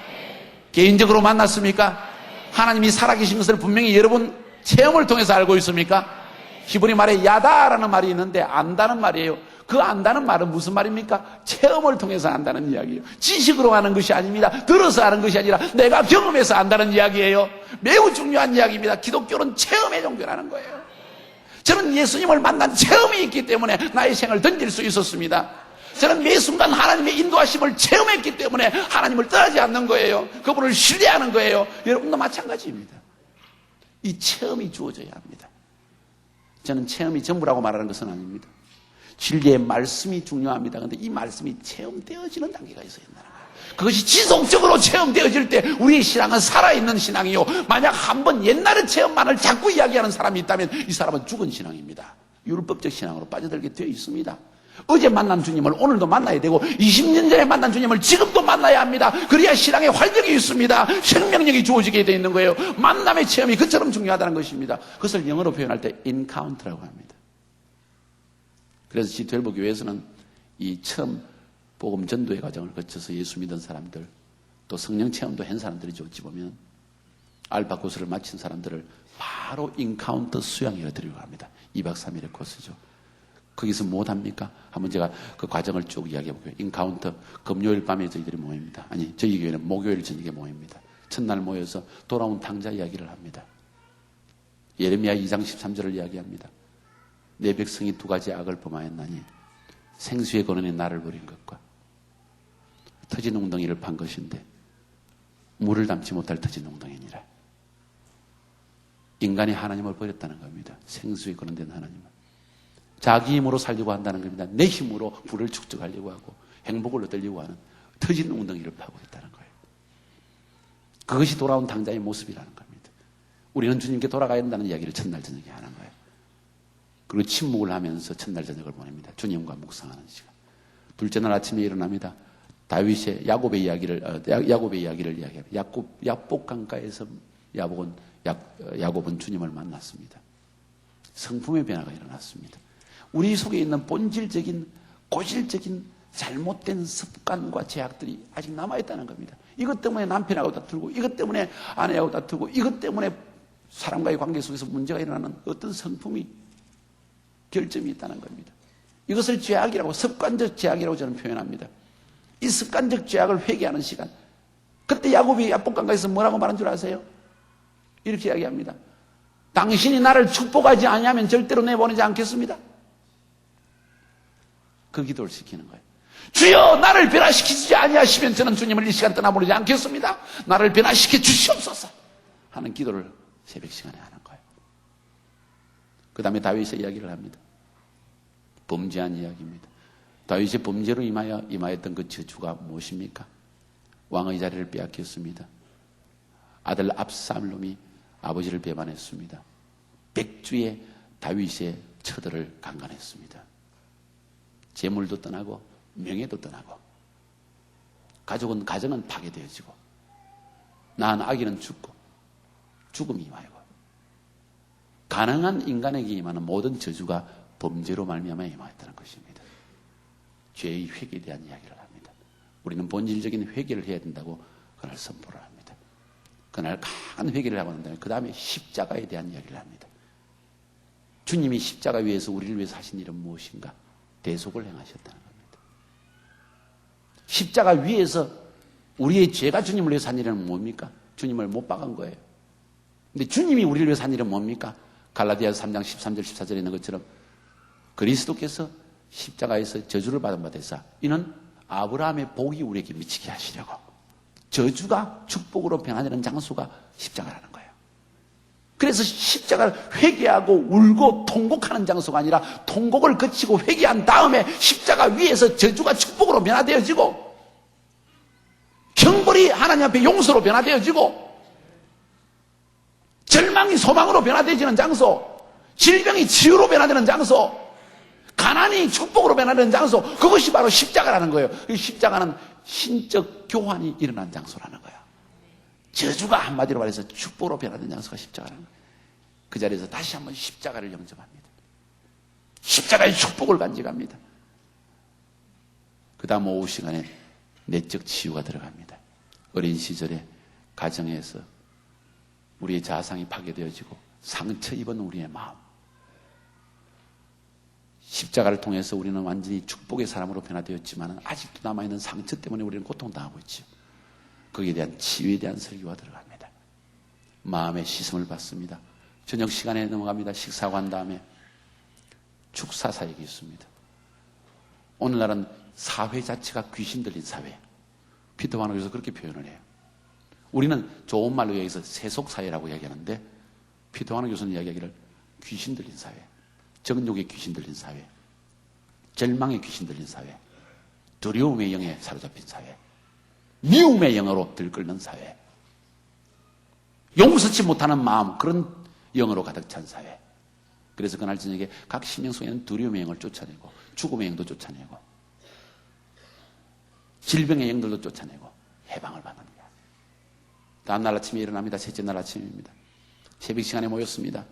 개인적으로 만났습니까? 하나님이 살아계신 것을 분명히 여러분 체험을 통해서 알고 있습니까? 히브리 말에 야다라는 말이 있는데 안다는 말이에요. 그 안다는 말은 무슨 말입니까? 체험을 통해서 안다는 이야기예요. 지식으로 하는 것이 아닙니다. 들어서 하는 것이 아니라 내가 경험해서 안다는 이야기예요. 매우 중요한 이야기입니다. 기독교는 체험의 종교라는 거예요. 저는 예수님을 만난 체험이 있기 때문에 나의 생을 던질 수 있었습니다. 저는 매 순간 하나님의 인도하심을 체험했기 때문에 하나님을 떠나지 않는 거예요. 그분을 신뢰하는 거예요. 여러분도 마찬가지입니다. 이 체험이 주어져야 합니다. 저는 체험이 전부라고 말하는 것은 아닙니다. 진리의 말씀이 중요합니다. 그런데 이 말씀이 체험되어지는 단계가 있어야 된다는 거예요. 그것이 지속적으로 체험되어질 때 우리의 신앙은 살아있는 신앙이요. 만약 한번 옛날의 체험만을 자꾸 이야기하는 사람이 있다면 이 사람은 죽은 신앙입니다. 율법적 신앙으로 빠져들게 되어 있습니다. 어제 만난 주님을 오늘도 만나야 되고 20년 전에 만난 주님을 지금도 만나야 합니다. 그래야 신앙에 활력이 있습니다. 생명력이 주어지게 되어 있는 거예요. 만남의 체험이 그처럼 중요하다는 것입니다. 그것을 영어로 표현할 때 encounter라고 합니다. 그래서 G12 교회에서는 이 처음 복음 전도의 과정을 거쳐서 예수 믿은 사람들 또 성령 체험도 한 사람들이죠. 어찌 보면 알파 코스를 마친 사람들을 바로 인카운터 수양회로 드리려고 합니다. 2박 3일의 코스죠. 거기서 뭐 합니까? 한번 제가 그 과정을 쭉 이야기해 볼게요. 인카운터 금요일 밤에 저희들이 모입니다. 아니 저희 교회는 목요일 저녁에 모입니다. 첫날 모여서 돌아온 탕자 이야기를 합니다. 예레미야 2장 13절을 이야기합니다. 내 백성이 두 가지 악을 범하였나니 생수의 근원에 나를 버린 것과 터진 웅덩이를 판 것인데 물을 담지 못할 터진 웅덩이니라. 인간이 하나님을 버렸다는 겁니다. 생수의 근원된 하나님을. 자기 힘으로 살려고 한다는 겁니다. 내 힘으로 부를 축적하려고 하고 행복을 얻으려고 하는 터진 웅덩이를 파고 있다는 거예요. 그것이 돌아온 당자의 모습이라는 겁니다. 우리는 주님께 돌아가야 한다는 이야기를 첫날 저녁에 하는 거예요. 그리고 침묵을 하면서 첫날 저녁을 보냅니다. 주님과 묵상하는 시간. 둘째 날 아침에 일어납니다. 다윗의 야곱의 이야기를 이야기합니다. 야복 강가에서 야곱은 주님을 만났습니다. 성품의 변화가 일어났습니다. 우리 속에 있는 본질적인 고질적인 잘못된 습관과 제약들이 아직 남아있다는 겁니다. 이것 때문에 남편하고 다투고, 이것 때문에 아내하고 다투고, 이것 때문에 사람과의 관계 속에서 문제가 일어나는 어떤 성품이 결점이 있다는 겁니다. 이것을 죄악이라고, 습관적 죄악이라고 저는 표현합니다. 이 습관적 죄악을 회개하는 시간. 그때 야곱이 야복강가에서 뭐라고 말한 줄 아세요? 이렇게 이야기합니다. 당신이 나를 축복하지 아니하면 절대로 내보내지 않겠습니다. 그 기도를 시키는 거예요. 주여 나를 변화시키지 아니하시면 저는 주님을 이 시간 떠나보내지 않겠습니다. 나를 변화시켜 주시옵소서 하는 기도를 새벽 시간에 하는 거예요. 그 다음에 다윗의 이야기를 합니다. 범죄한 이야기입니다. 다윗의 범죄로 임하였던 그 저주가 무엇입니까? 왕의 자리를 빼앗겼습니다. 아들 압살롬이 아버지를 배반했습니다. 백주에 다윗의 처들을 강간했습니다. 재물도 떠나고 명예도 떠나고 가정은 파괴되어지고 낳은 아기는 죽고 죽음이 임하고 가능한 인간에게 임하는 모든 저주가 범죄로 말미암아 임하였다는 것입니다. 죄의 회개에 대한 이야기를 합니다. 우리는 본질적인 회개를 해야 된다고 그날 선포를 합니다. 그날 강한 회개를 하고 난 다음에 그 다음에 십자가에 대한 이야기를 합니다. 주님이 십자가 위에서 우리를 위해서 하신 일은 무엇인가? 대속을 행하셨다는 겁니다. 십자가 위에서 우리의 죄가 주님을 위해서 한 일은 뭡니까? 주님을 못 박은 거예요. 근데 주님이 우리를 위해서 한 일은 뭡니까? 갈라디아서 3장 13절 14절에 있는 것처럼 그리스도께서 십자가에서 저주를 받은 바 되사 이는 아브라함의 복이 우리에게 미치게 하시려고 저주가 축복으로 변화되는 장소가 십자가라는 거예요. 그래서 십자가를 회개하고 울고 통곡하는 장소가 아니라 통곡을 거치고 회개한 다음에 십자가 위에서 저주가 축복으로 변화되어지고 형벌이 하나님 앞에 용서로 변화되어지고 절망이 소망으로 변화되어지는 장소, 질병이 치유로 변화되는 장소, 가난이 축복으로 변화되는 장소, 그것이 바로 십자가라는 거예요. 십자가는 신적 교환이 일어난 장소라는 거예요. 저주가 한마디로 말해서 축복으로 변화된 장소가 십자가라는 거예요. 그 자리에서 다시 한번 십자가를 영접합니다. 십자가의 축복을 간직합니다. 그 다음 오후 시간에 내적 치유가 들어갑니다. 어린 시절에 가정에서 우리의 자아상이 파괴되어지고 상처 입은 우리의 마음, 십자가를 통해서 우리는 완전히 축복의 사람으로 변화되었지만 아직도 남아있는 상처 때문에 우리는 고통당하고 있죠. 거기에 대한 치유에 대한 설교가 들어갑니다. 마음의 씻음을 받습니다. 저녁 시간에 넘어갑니다. 식사하고 한 다음에 축사사역이 있습니다. 오늘날은 사회 자체가 귀신 들린 사회. 피터 바노에서 그렇게 표현을 해요. 우리는 좋은 말로 여기서 세속사회라고 이야기하는데 피터 바노 교수는 이야기하기를 귀신 들린 사회, 정욕의 귀신 들린 사회, 절망의 귀신 들린 사회, 두려움의 영에 사로잡힌 사회, 미움의 영으로 들끓는 사회, 용서치 못하는 마음, 그런 영으로 가득 찬 사회. 그래서 그날 저녁에 각 심령 속에는 두려움의 영을 쫓아내고 죽음의 영도 쫓아내고 질병의 영들도 쫓아내고 해방을 받는 거야. 다음날 아침에 일어납니다. 셋째 날 아침입니다. 새벽 시간에 모였습니다.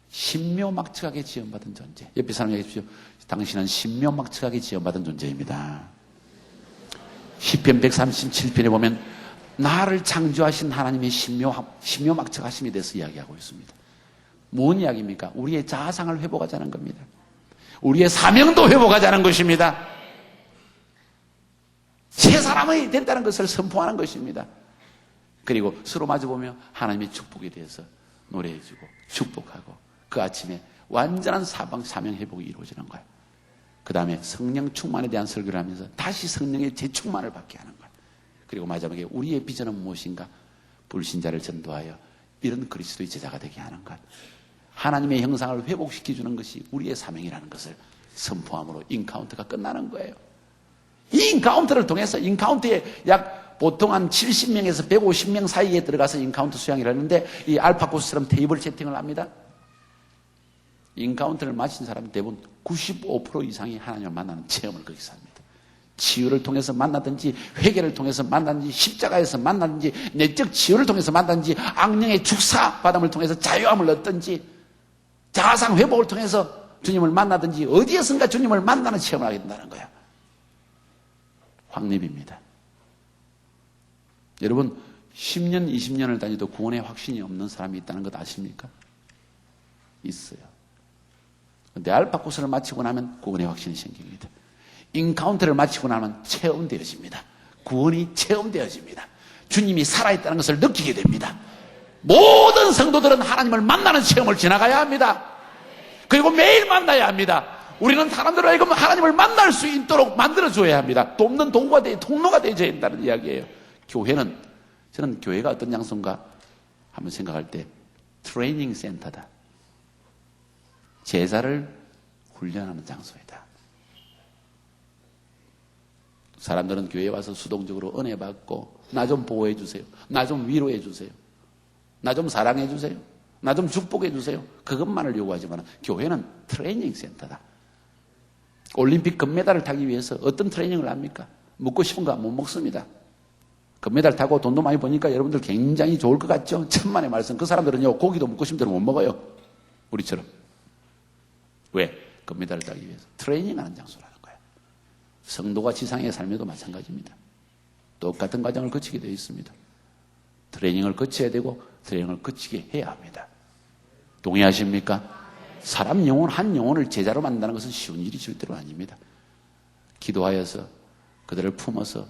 신묘막측하게 지원받은 존재. 옆에 사람 얘기해 주십시오. 당신은 신묘막측하게 지원받은 존재입니다. 시편 137편에 보면 나를 창조하신 하나님의 신묘막측하심에 대해서 이야기하고 있습니다. 뭔 이야기입니까? 우리의 자아상을 회복하자는 겁니다. 우리의 사명도 회복하자는 것입니다. 새 사람이 된다는 것을 선포하는 것입니다. 그리고 서로 마주보며 하나님의 축복에 대해서 노래해주고 축복하고 그 아침에 완전한 사명 회복이 이루어지는 거예요. 그 다음에 성령 충만에 대한 설교를 하면서 다시 성령의 재충만을 받게 하는 거예요. 그리고 마지막에 우리의 비전은 무엇인가? 불신자를 전도하여 이런 그리스도의 제자가 되게 하는 것. 하나님의 형상을 회복시켜주는 것이 우리의 사명이라는 것을 선포함으로 인카운트가 끝나는 거예요. 이 인카운트를 통해서 인카운트에 약 보통 한 70명에서 150명 사이에 들어가서 인카운트 수양을 하는데 이 알파 코스처럼 테이블 채팅을 합니다. 인카운트를 마친 사람은 대부분 95% 이상이 하나님을 만나는 체험을 거기서 합니다. 치유를 통해서 만나든지 회개를 통해서 만나든지 십자가에서 만나든지 내적 치유를 통해서 만나든지 악령의 축사받음을 통해서 자유함을 얻든지 자아상 회복을 통해서 주님을 만나든지 어디에선가 주님을 만나는 체험을 하게 된다는 거예요. 확립입니다. 여러분 10년, 20년을 다니도 구원의 확신이 없는 사람이 있다는 것 아십니까? 있어요. 근데 알파 코스를 마치고 나면 구원의 확신이 생깁니다. 인카운트를 마치고 나면 체험되어집니다. 구원이 체험되어집니다. 주님이 살아있다는 것을 느끼게 됩니다. 모든 성도들은 하나님을 만나는 체험을 지나가야 합니다. 그리고 매일 만나야 합니다. 우리는 사람들을 하여금 하나님을 만날 수 있도록 만들어줘야 합니다. 돕는 통로가 되어야 된다는 이야기예요. 교회는, 저는 교회가 어떤 장소인가 한번 생각할 때 트레이닝 센터다. 제자를 훈련하는 장소이다. 사람들은 교회에 와서 수동적으로 은혜 받고 나 좀 보호해 주세요. 나 좀 위로해 주세요. 나 좀 사랑해 주세요. 나 좀 축복해 주세요. 그것만을 요구하지만 교회는 트레이닝 센터다. 올림픽 금메달을 타기 위해서 어떤 트레이닝을 합니까? 먹고 싶은 거 못 먹습니다. 금메달 타고 돈도 많이 버니까 여러분들 굉장히 좋을 것 같죠? 천만의 말씀. 그 사람들은요, 고기도 먹고 싶은 대로 못 먹어요. 우리처럼. 왜? 금메달을 따기 위해서. 트레이닝하는 장소라는 거예요. 성도가 지상의 삶에도 마찬가지입니다. 똑같은 과정을 거치게 되어 있습니다. 트레이닝을 거쳐야 되고 트레이닝을 거치게 해야 합니다. 동의하십니까? 사람 영혼 한 영혼을 제자로 만든다는 것은 쉬운 일이 절대로 아닙니다. 기도하여서 그들을 품어서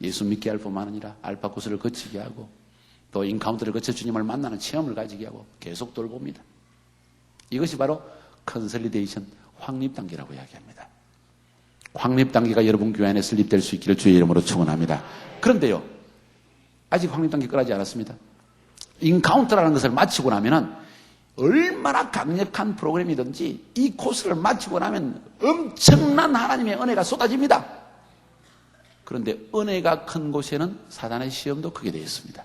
예수 믿게 할 뿐만 아니라 알파 코스를 거치게 하고 또 인카운트를 거쳐 주님을 만나는 체험을 가지게 하고 계속 돌봅니다. 이것이 바로 컨설리데이션 확립 단계라고 이야기합니다. 확립 단계가 여러분 교회 안에 설립될 수 있기를 주의 이름으로 축원합니다. 그런데요, 아직 확립 단계 끝나지 않았습니다. 인카운트라는 것을 마치고 나면은 얼마나 강력한 프로그램이든지 이 코스를 마치고 나면 엄청난 하나님의 은혜가 쏟아집니다. 그런데 은혜가 큰 곳에는 사단의 시험도 크게 되어 있습니다.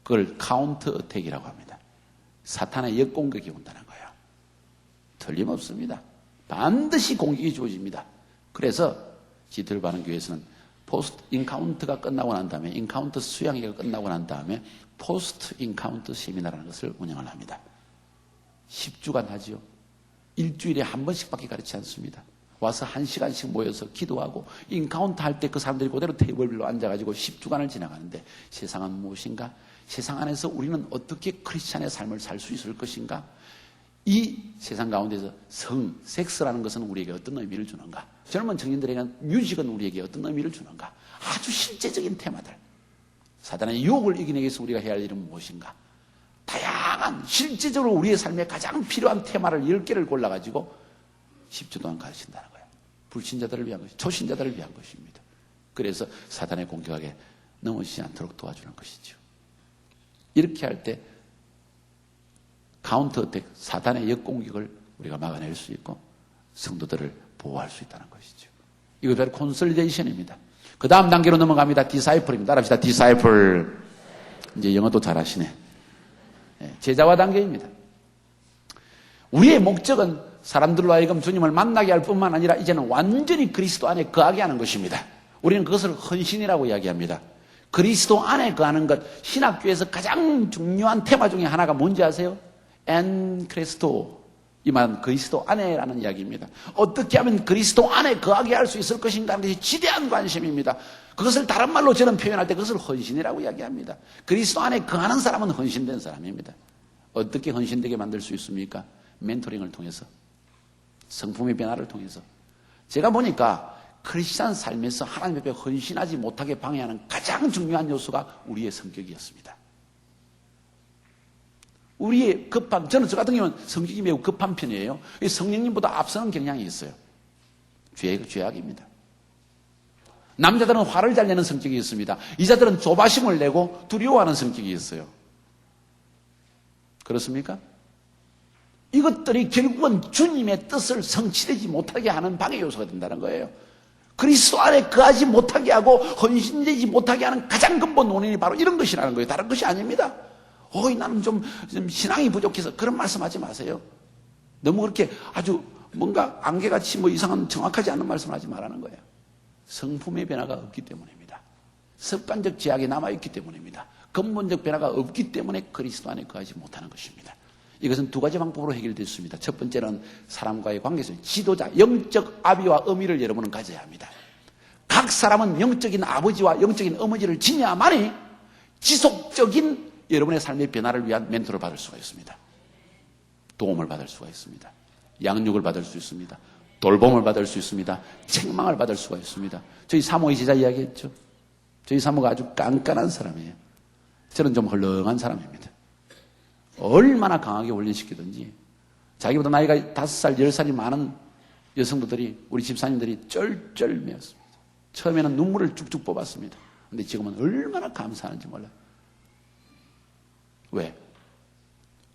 그걸 카운터 어택이라고 합니다. 사탄의 역공격이 온다는 거예요. 틀림없습니다. 반드시 공격이 주어집니다. 그래서 지틀바는 교회에서는 포스트 인카운트가 끝나고 난 다음에 인카운트 수양회가 끝나고 난 다음에 포스트 인카운트 세미나라는 것을 운영을 합니다. 10주간 하지요. 일주일에 한 번씩밖에 가르치지 않습니다. 와서 1시간씩 모여서 기도하고 인카운트 할 때 그 사람들이 그대로 테이블로 앉아가지고 10주간을 지나가는데 세상은 무엇인가? 세상 안에서 우리는 어떻게 크리스찬의 삶을 살 수 있을 것인가? 이 세상 가운데서 섹스라는 것은 우리에게 어떤 의미를 주는가? 젊은 청년들에게는 뮤직은 우리에게 어떤 의미를 주는가? 아주 실제적인 테마들. 사단의 유혹을 이기내기 위해서 우리가 해야 할 일은 무엇인가? 다양한 실제적으로 우리의 삶에 가장 필요한 테마를 10개를 골라가지고 10주 동안 가르친다는 거예요. 불신자들을 위한 것이, 초신자들을 위한 것입니다. 그래서 사단의 공격에 넘어지지 않도록 도와주는 것이죠. 이렇게 할 때 카운터 어택, 사단의 역공격을 우리가 막아낼 수 있고 성도들을 보호할 수 있다는 것이죠. 이거 바로 콘솔리데이션입니다. 그 다음 단계로 넘어갑니다. 디사이플입니다. 따라합시다. 디사이플. 이제 영어도 잘하시네. 제자화 단계입니다. 우리의 목적은 사람들로 하여금 주님을 만나게 할 뿐만 아니라 이제는 완전히 그리스도 안에 거하게 하는 것입니다. 우리는 그것을 헌신이라고 이야기합니다. 그리스도 안에 거하는 것, 신학교에서 가장 중요한 테마 중에 하나가 뭔지 아세요? 엔 크리스토. 이 말은 그리스도 안에라는 이야기입니다. 어떻게 하면 그리스도 안에 거하게 할 수 있을 것인가 하는 것이 지대한 관심입니다. 그것을 다른 말로 저는 표현할 때 그것을 헌신이라고 이야기합니다. 그리스도 안에 거하는 사람은 헌신된 사람입니다. 어떻게 헌신되게 만들 수 있습니까? 멘토링을 통해서, 성품의 변화를 통해서. 제가 보니까 크리스찬 삶에서 하나님 앞에 헌신하지 못하게 방해하는 가장 중요한 요소가 우리의 성격이었습니다. 우리의 급함, 저는 저 같은 경우는 성격이 매우 급한 편이에요. 성령님보다 앞서는 경향이 있어요. 죄악입니다. 남자들은 화를 잘 내는 성격이 있습니다. 여자들은 조바심을 내고 두려워하는 성격이 있어요. 그렇습니까? 이것들이 결국은 주님의 뜻을 성취되지 못하게 하는 방해 요소가 된다는 거예요. 그리스도 안에 거하지 못하게 하고 헌신되지 못하게 하는 가장 근본 원인이 바로 이런 것이라는 거예요. 다른 것이 아닙니다. 나는 좀 신앙이 부족해서 그런 말씀하지 마세요. 너무 그렇게 아주 뭔가 안개같이 이상한 정확하지 않은 말씀을 하지 말라는 거예요. 성품의 변화가 없기 때문입니다. 습관적 제약이 남아있기 때문입니다. 근본적 변화가 없기 때문에 그리스도 안에 거하지 못하는 것입니다. 이것은 두 가지 방법으로 해결됐습니다. 첫 번째는 사람과의 관계에서 지도자, 영적 아비와 어미를 여러분은 가져야 합니다. 각 사람은 영적인 아버지와 영적인 어머니를 지녀야만이 지속적인 여러분의 삶의 변화를 위한 멘토를 받을 수가 있습니다. 도움을 받을 수가 있습니다. 양육을 받을 수 있습니다. 돌봄을 받을 수 있습니다. 책망을 받을 수가 있습니다. 저희 사모의 제자 이야기했죠. 저희 사모가 아주 깐깐한 사람이에요. 저는 좀 헐렁한 사람입니다. 얼마나 강하게 훈련시키든지 자기보다 나이가 5살, 10살이 많은 여성들이 우리 집사님들이 쩔쩔매었습니다. 처음에는 눈물을 쭉쭉 뽑았습니다. 근데 지금은 얼마나 감사하는지 몰라요. 왜?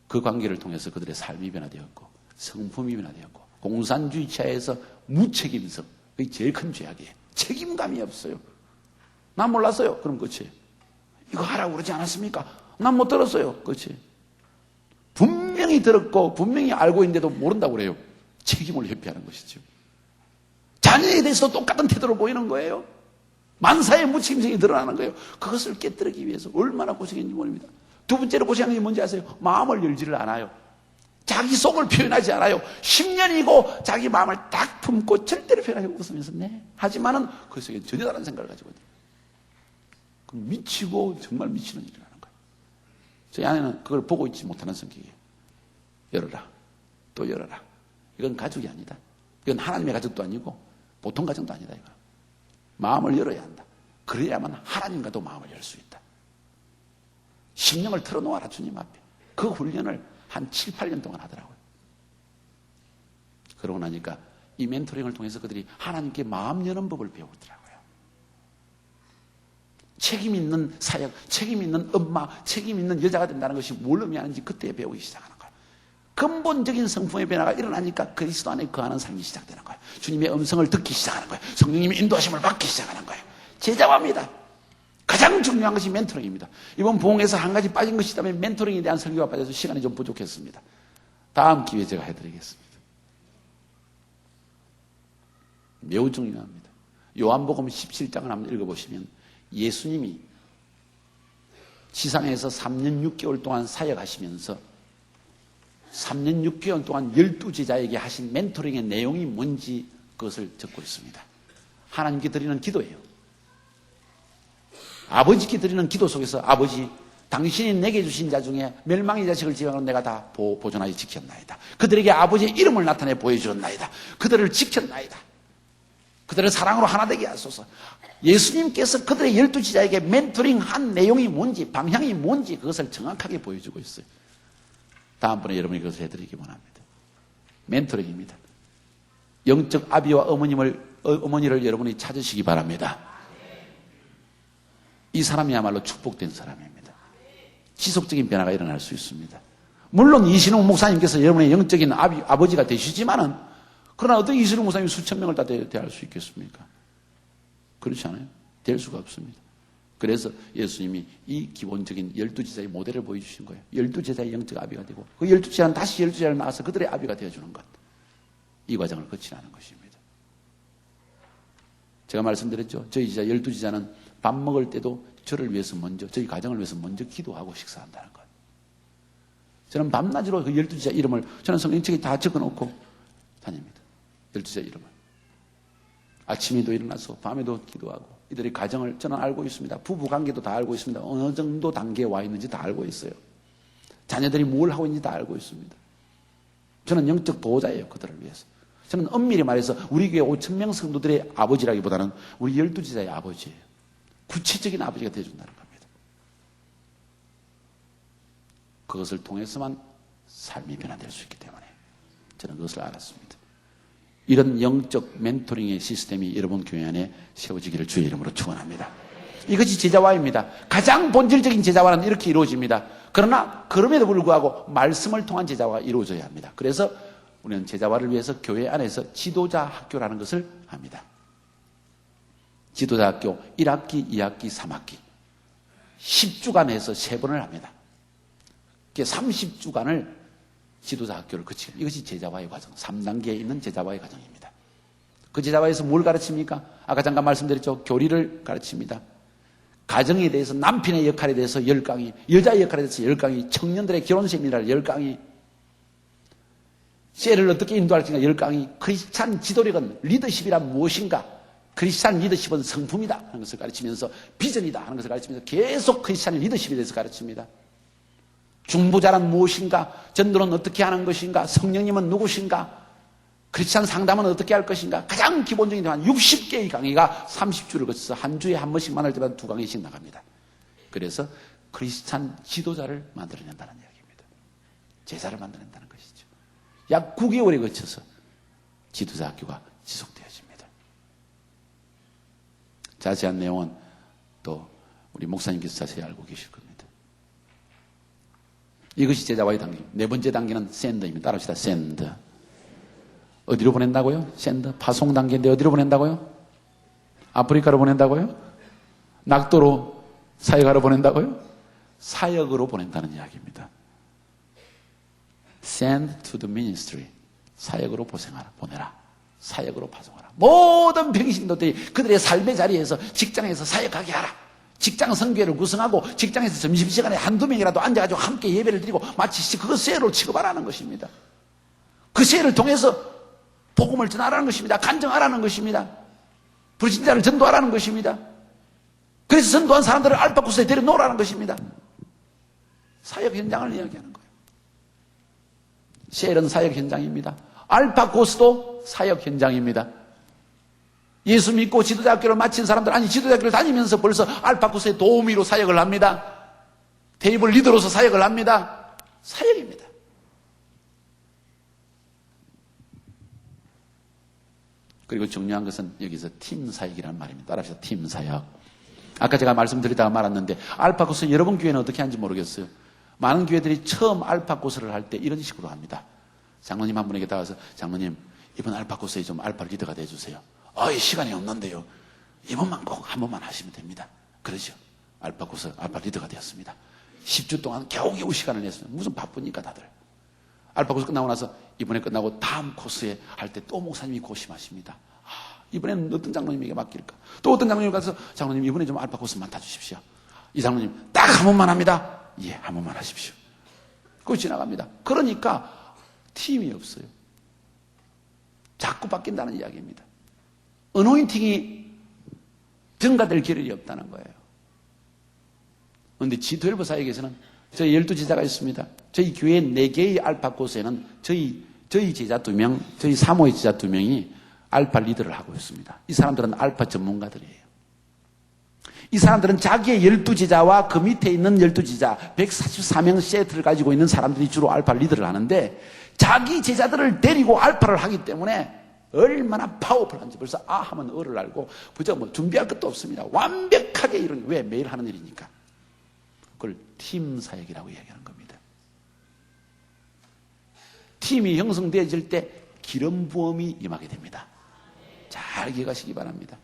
그 관계를 통해서 그들의 삶이 변화되었고 성품이 변화되었고 공산주의 차에서 무책임성, 그게 제일 큰 죄악이에요. 책임감이 없어요. 난 몰랐어요. 그럼 끝이에요. 이거 하라고 그러지 않았습니까? 난 못 들었어요. 끝이에요. 분명히 들었고 분명히 알고 있는데도 모른다고 그래요. 책임을 회피하는 것이죠. 자녀에 대해서도 똑같은 태도를 보이는 거예요. 만사의 무책임성이 드러나는 거예요. 그것을 깨뜨리기 위해서 얼마나 고생했는지 모릅니다. 두 번째로 고생한 게 뭔지 아세요? 마음을 열지를 않아요. 자기 속을 표현하지 않아요. 10년이고 자기 마음을 딱 품고 절대로 표현하지 웃으면서 네. 하지만은 그 속에 전혀 다른 생각을 가지고 있어요. 미치고 정말 미치는 일을 하는 거예요. 저희 아내는 그걸 보고 있지 못하는 성격이에요. 열어라. 또 열어라. 이건 가족이 아니다. 이건 하나님의 가족도 아니고 보통 가정도 아니다. 이거. 마음을 열어야 한다. 그래야만 하나님과도 마음을 열 수 있다. 심령을 털어놓아라 주님 앞에. 그 훈련을 한 7, 8년 동안 하더라고요. 그러고 나니까 이 멘토링을 통해서 그들이 하나님께 마음 여는 법을 배우더라고요. 책임 있는 사역, 책임 있는 엄마, 책임 있는 여자가 된다는 것이 뭘 의미하는지 그때 배우기 시작하는 거예요. 근본적인 성품의 변화가 일어나니까 그리스도 안에 거하는 삶이 시작되는 거예요. 주님의 음성을 듣기 시작하는 거예요. 성령님의 인도하심을 받기 시작하는 거예요. 제자화입니다. 가장 중요한 것이 멘토링입니다. 이번 부흥에서 한 가지 빠진 것이 있다면 멘토링에 대한 설교가 빠져서 시간이 좀 부족했습니다. 다음 기회에 제가 해드리겠습니다. 매우 중요합니다. 요한복음 17장을 한번 읽어보시면 예수님이 지상에서 3년 6개월 동안 사역하시면서 3년 6개월 동안 12제자에게 하신 멘토링의 내용이 뭔지 그것을 적고 있습니다. 하나님께 드리는 기도예요. 아버지께 드리는 기도 속에서 아버지 당신이 내게 주신 자 중에 멸망의 자식을 지어가는 내가 다 보존하여 지켰나이다. 그들에게 아버지의 이름을 나타내 보여주었나이다. 그들을 지켰나이다. 그들을 사랑으로 하나 되게 하소서. 예수님께서 그들의 12제자에게 멘토링한 내용이 뭔지 방향이 뭔지 그것을 정확하게 보여주고 있어요. 다음번에 여러분이 그것을 해드리기 원합니다. 멘토링입니다. 영적 아비와 어머니를 여러분이 찾으시기 바랍니다. 이 사람이야말로 축복된 사람입니다. 지속적인 변화가 일어날 수 있습니다. 물론 이신웅 목사님께서 여러분의 영적인 아버지가 되시지만은 그러나 어떻게 이신웅 목사님이 수천 명을 다 대할 수 있겠습니까? 그렇지 않아요? 될 수가 없습니다. 그래서 예수님이 이 기본적인 12제자의 모델을 보여주신 거예요. 12제자의 영적 아비가 되고 그 12제자는 다시 12제자를 낳아서 그들의 아비가 되어주는 것. 이 과정을 거치라는 것입니다. 제가 말씀드렸죠. 저희 제자 12제자는 밥 먹을 때도 저를 위해서 먼저, 저희 가정을 위해서 먼저 기도하고 식사한다는 것. 저는 밤낮으로 그 12제자 이름을 저는 성경책에 다 적어놓고 다닙니다. 12제자 이름을. 아침에도 일어나서 밤에도 기도하고 이들의 가정을 저는 알고 있습니다. 부부관계도 다 알고 있습니다. 어느 정도 단계에 와 있는지 다 알고 있어요. 자녀들이 뭘 하고 있는지 다 알고 있습니다. 저는 영적 보호자예요. 그들을 위해서. 저는 엄밀히 말해서 우리 교회 5,000명 성도들의 아버지라기보다는 우리 12제자의 아버지예요. 구체적인 아버지가 되어준다는 겁니다. 그것을 통해서만 삶이 변화될 수 있기 때문에 저는 그것을 알았습니다. 이런 영적 멘토링의 시스템이 여러분 교회 안에 세워지기를 주의 이름으로 축원합니다. 이것이 제자화입니다. 가장 본질적인 제자화는 이렇게 이루어집니다. 그러나 그럼에도 불구하고 말씀을 통한 제자화가 이루어져야 합니다. 그래서 우리는 제자화를 위해서 교회 안에서 지도자 학교라는 것을 합니다. 지도자 학교 1학기, 2학기, 3학기 10주간 해서 3번을 합니다. 30주간을 지도자 학교를 거치는 이것이 제자화의 과정, 3단계에 있는 제자화의 과정입니다. 그 제자화에서 뭘 가르칩니까? 아까 잠깐 말씀드렸죠. 교리를 가르칩니다. 가정에 대해서 남편의 역할에 대해서 10강의, 여자의 역할에 대해서 10강의, 청년들의 결혼 세미나를 10강의, 셀을 어떻게 인도할 것인가 10강의, 크리스찬 지도력은 리더십이란 무엇인가, 크리스찬 리더십은 성품이다 하는 것을 가르치면서 비전이다 하는 것을 가르치면서 계속 크리스찬 리더십에 대해서 가르칩니다. 중보자란 무엇인가, 전도는 어떻게 하는 것인가, 성령님은 누구신가, 크리스찬 상담은 어떻게 할 것인가, 가장 기본적인 한 60개의 강의가 30주를 거쳐서 한 주에 한 번씩만 할 때마다 2강의씩 나갑니다. 그래서 크리스찬 지도자를 만들어낸다는 이야기입니다. 제자를 만들어낸다는 것이죠. 약 9개월에 거쳐서 지도자 학교가 지속되어집니다. 자세한 내용은 또 우리 목사님께서 자세히 알고 계실 겁니다. 이것이 제자화의 단계. 4번째 단계는 샌드입니다. 따라합시다. 샌드. 어디로 보낸다고요? 샌드. 파송 단계인데 어디로 보낸다고요? 아프리카로 보낸다고요? 낙도로 사역하러 보낸다고요? 사역으로 보낸다는 이야기입니다. Send to the ministry. 사역으로 보내라. 사역으로 파송하라. 모든 병신도들이 그들의 삶의 자리에서 직장에서 사역하게 하라. 직장 선교회를 구성하고 직장에서 점심시간에 한두 명이라도 앉아가지고 함께 예배를 드리고 마치 그것 세례로 취급하라는 것입니다. 그 세례를 통해서 복음을 전하라는 것입니다. 간증하라는 것입니다. 불신자를 전도하라는 것입니다. 그래서 전도한 사람들을 알파코스에 데려놓으라는 것입니다. 사역 현장을 이야기하는 거예요. 셀은 사역 현장입니다. 알파코스도 사역 현장입니다. 예수 믿고 지도자학교를 마친 사람들, 아니 지도자학교를 다니면서 벌써 알파코스의 도우미로 사역을 합니다. 테이블 리더로서 사역을 합니다. 사역입니다. 그리고 중요한 것은 여기서 팀 사역이라는 말입니다. 따라합시다. 팀 사역. 아까 제가 말씀드리다가 말았는데 알파코스 여러분 교회는 어떻게 하는지 모르겠어요. 많은 교회들이 처음 알파코스를 할 때 이런 식으로 합니다. 장로님 한 분에게 다가서 장로님 이번 알파코스에 좀 알파 리더가 돼주세요. 시간이 없는데요. 이번만 꼭 한 번만 하시면 됩니다. 그러죠. 알파코스 알파 리더가 되었습니다. 10주 동안 겨우겨우 시간을 냈습니다. 무슨 바쁘니까 다들. 알파코스 끝나고 나서 이번에 끝나고 다음 코스에 할 때 또 목사님이 고심하십니다. 이번에는 어떤 장로님에게 맡길까? 또 어떤 장로님 가서 장로님 이번에 좀 알파코스 맡아주십시오. 이 장로님 딱 한 번만 합니다. 예, 한 번만 하십시오. 그거 지나갑니다. 그러니까 팀이 없어요. 자꾸 바뀐다는 이야기입니다. 어노인팅이 증가될 겨를이 없다는 거예요. 그런데 G12 사역에서는 저희 12제자가 있습니다. 저희 교회 4개의 알파 코스에는 저희 제자 2명, 저희 사모의 제자 2명이 알파 리더를 하고 있습니다. 이 사람들은 알파 전문가들이에요. 이 사람들은 자기의 12제자와 그 밑에 있는 12제자 144명 세트를 가지고 있는 사람들이 주로 알파 리더를 하는데 자기 제자들을 데리고 알파를 하기 때문에 얼마나 파워풀한지 벌써 하면 어를 알고 부쩍 준비할 것도 없습니다. 완벽하게 이런, 왜? 매일 하는 일이니까. 그걸 팀 사역이라고 이야기하는 겁니다. 팀이 형성되어질 때 기름 부음이 임하게 됩니다. 잘 기억하시기 바랍니다.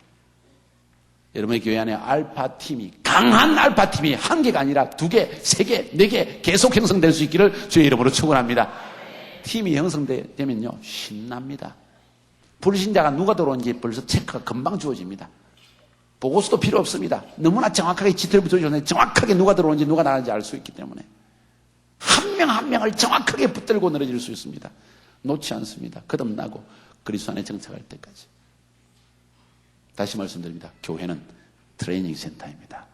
여러분의 교회 안에 알파 팀이, 강한 알파 팀이 1개가 아니라 2개, 3개, 4개 계속 형성될 수 있기를 주의 이름으로 축원합니다. 팀이 형성되면요 신납니다. 불신자가 누가 들어온지 벌써 체크가 금방 주어집니다. 보고서도 필요 없습니다. 너무나 정확하게 지도를 붙여주는데 정확하게 누가 들어오는지 누가 나가는지 알 수 있기 때문에 한 명 한 명을 정확하게 붙들고 늘어질 수 있습니다. 놓지 않습니다. 거듭나고 그리스도 안에 정착할 때까지. 다시 말씀드립니다. 교회는 트레이닝 센터입니다.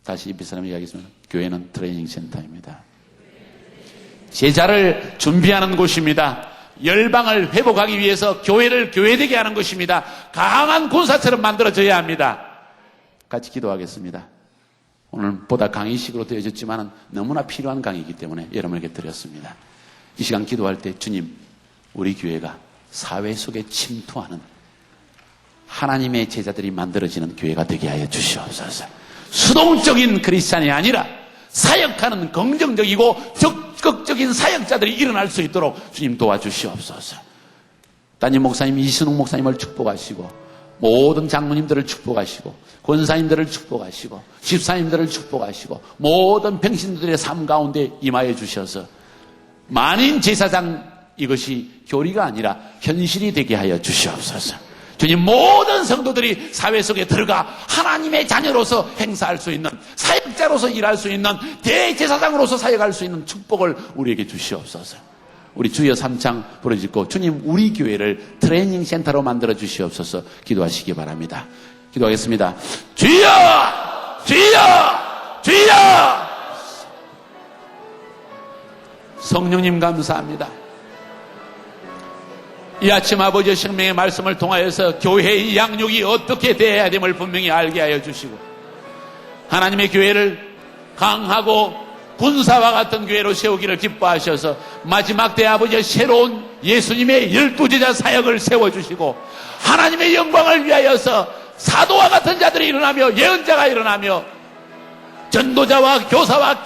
다시 옆에 사람이 이야기했습니다. 교회는 트레이닝 센터입니다. 제자를 준비하는 곳입니다. 열방을 회복하기 위해서 교회를 교회되게 하는 것입니다. 강한 군사처럼 만들어져야 합니다. 같이 기도하겠습니다. 오늘 보다 강의식으로 되어졌지만 너무나 필요한 강의이기 때문에 여러분에게 드렸습니다. 이 시간 기도할 때 주님, 우리 교회가 사회 속에 침투하는 하나님의 제자들이 만들어지는 교회가 되게 하여 주시옵소서. 수동적인 크리스찬이 아니라 사역하는 긍정적이고 적극적인 사역자들이 일어날 수 있도록 주님 도와주시옵소서. 담임 목사님 이순웅 목사님을 축복하시고 모든 장로님들을 축복하시고 권사님들을 축복하시고 집사님들을 축복하시고 모든 평신들의 삶 가운데 임하여 주셔서 만인 제사장 이것이 교리가 아니라 현실이 되게 하여 주시옵소서. 주님, 모든 성도들이 사회 속에 들어가 하나님의 자녀로서 행사할 수 있는, 사역자로서 일할 수 있는, 대제사장으로서 사역할 수 있는 축복을 우리에게 주시옵소서. 우리 주여 삼창 부르짖고 주님, 우리 교회를 트레이닝 센터로 만들어 주시옵소서. 기도하시기 바랍니다. 기도하겠습니다. 주여! 주여! 주여! 성령님 감사합니다. 이 아침 아버지의 생명의 말씀을 통하여서 교회의 양육이 어떻게 되어야 됨을 분명히 알게 하여 주시고 하나님의 교회를 강하고 군사와 같은 교회로 세우기를 기뻐하셔서 마지막 때 아버지의 새로운 예수님의 12제자 사역을 세워주시고 하나님의 영광을 위하여서 사도와 같은 자들이 일어나며 예언자가 일어나며 전도자와 교사와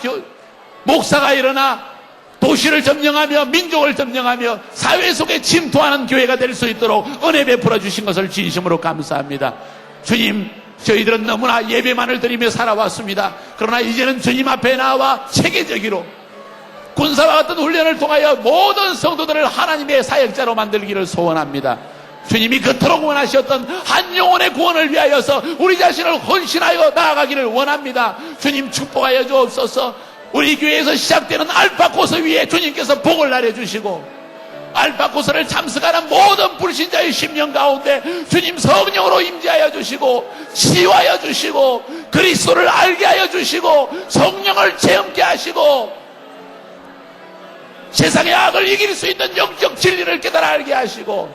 목사가 일어나 도시를 점령하며 민족을 점령하며 사회 속에 침투하는 교회가 될 수 있도록 은혜 베풀어 주신 것을 진심으로 감사합니다. 주님, 저희들은 너무나 예배만을 드리며 살아왔습니다. 그러나 이제는 주님 앞에 나와 체계적으로 군사와 같은 훈련을 통하여 모든 성도들을 하나님의 사역자로 만들기를 소원합니다. 주님이 그토록 원하셨던 한 영혼의 구원을 위하여서 우리 자신을 헌신하여 나아가기를 원합니다. 주님 축복하여 주옵소서. 우리 교회에서 시작되는 알파코스 위에 주님께서 복을 내려주시고 알파코스를 참석하는 모든 불신자의 심령 가운데 주님 성령으로 임재하여 주시고 치유하여 주시고 그리스도를 알게 하여 주시고 성령을 체험케 하시고 세상의 악을 이길 수 있는 영적 진리를 깨달아 알게 하시고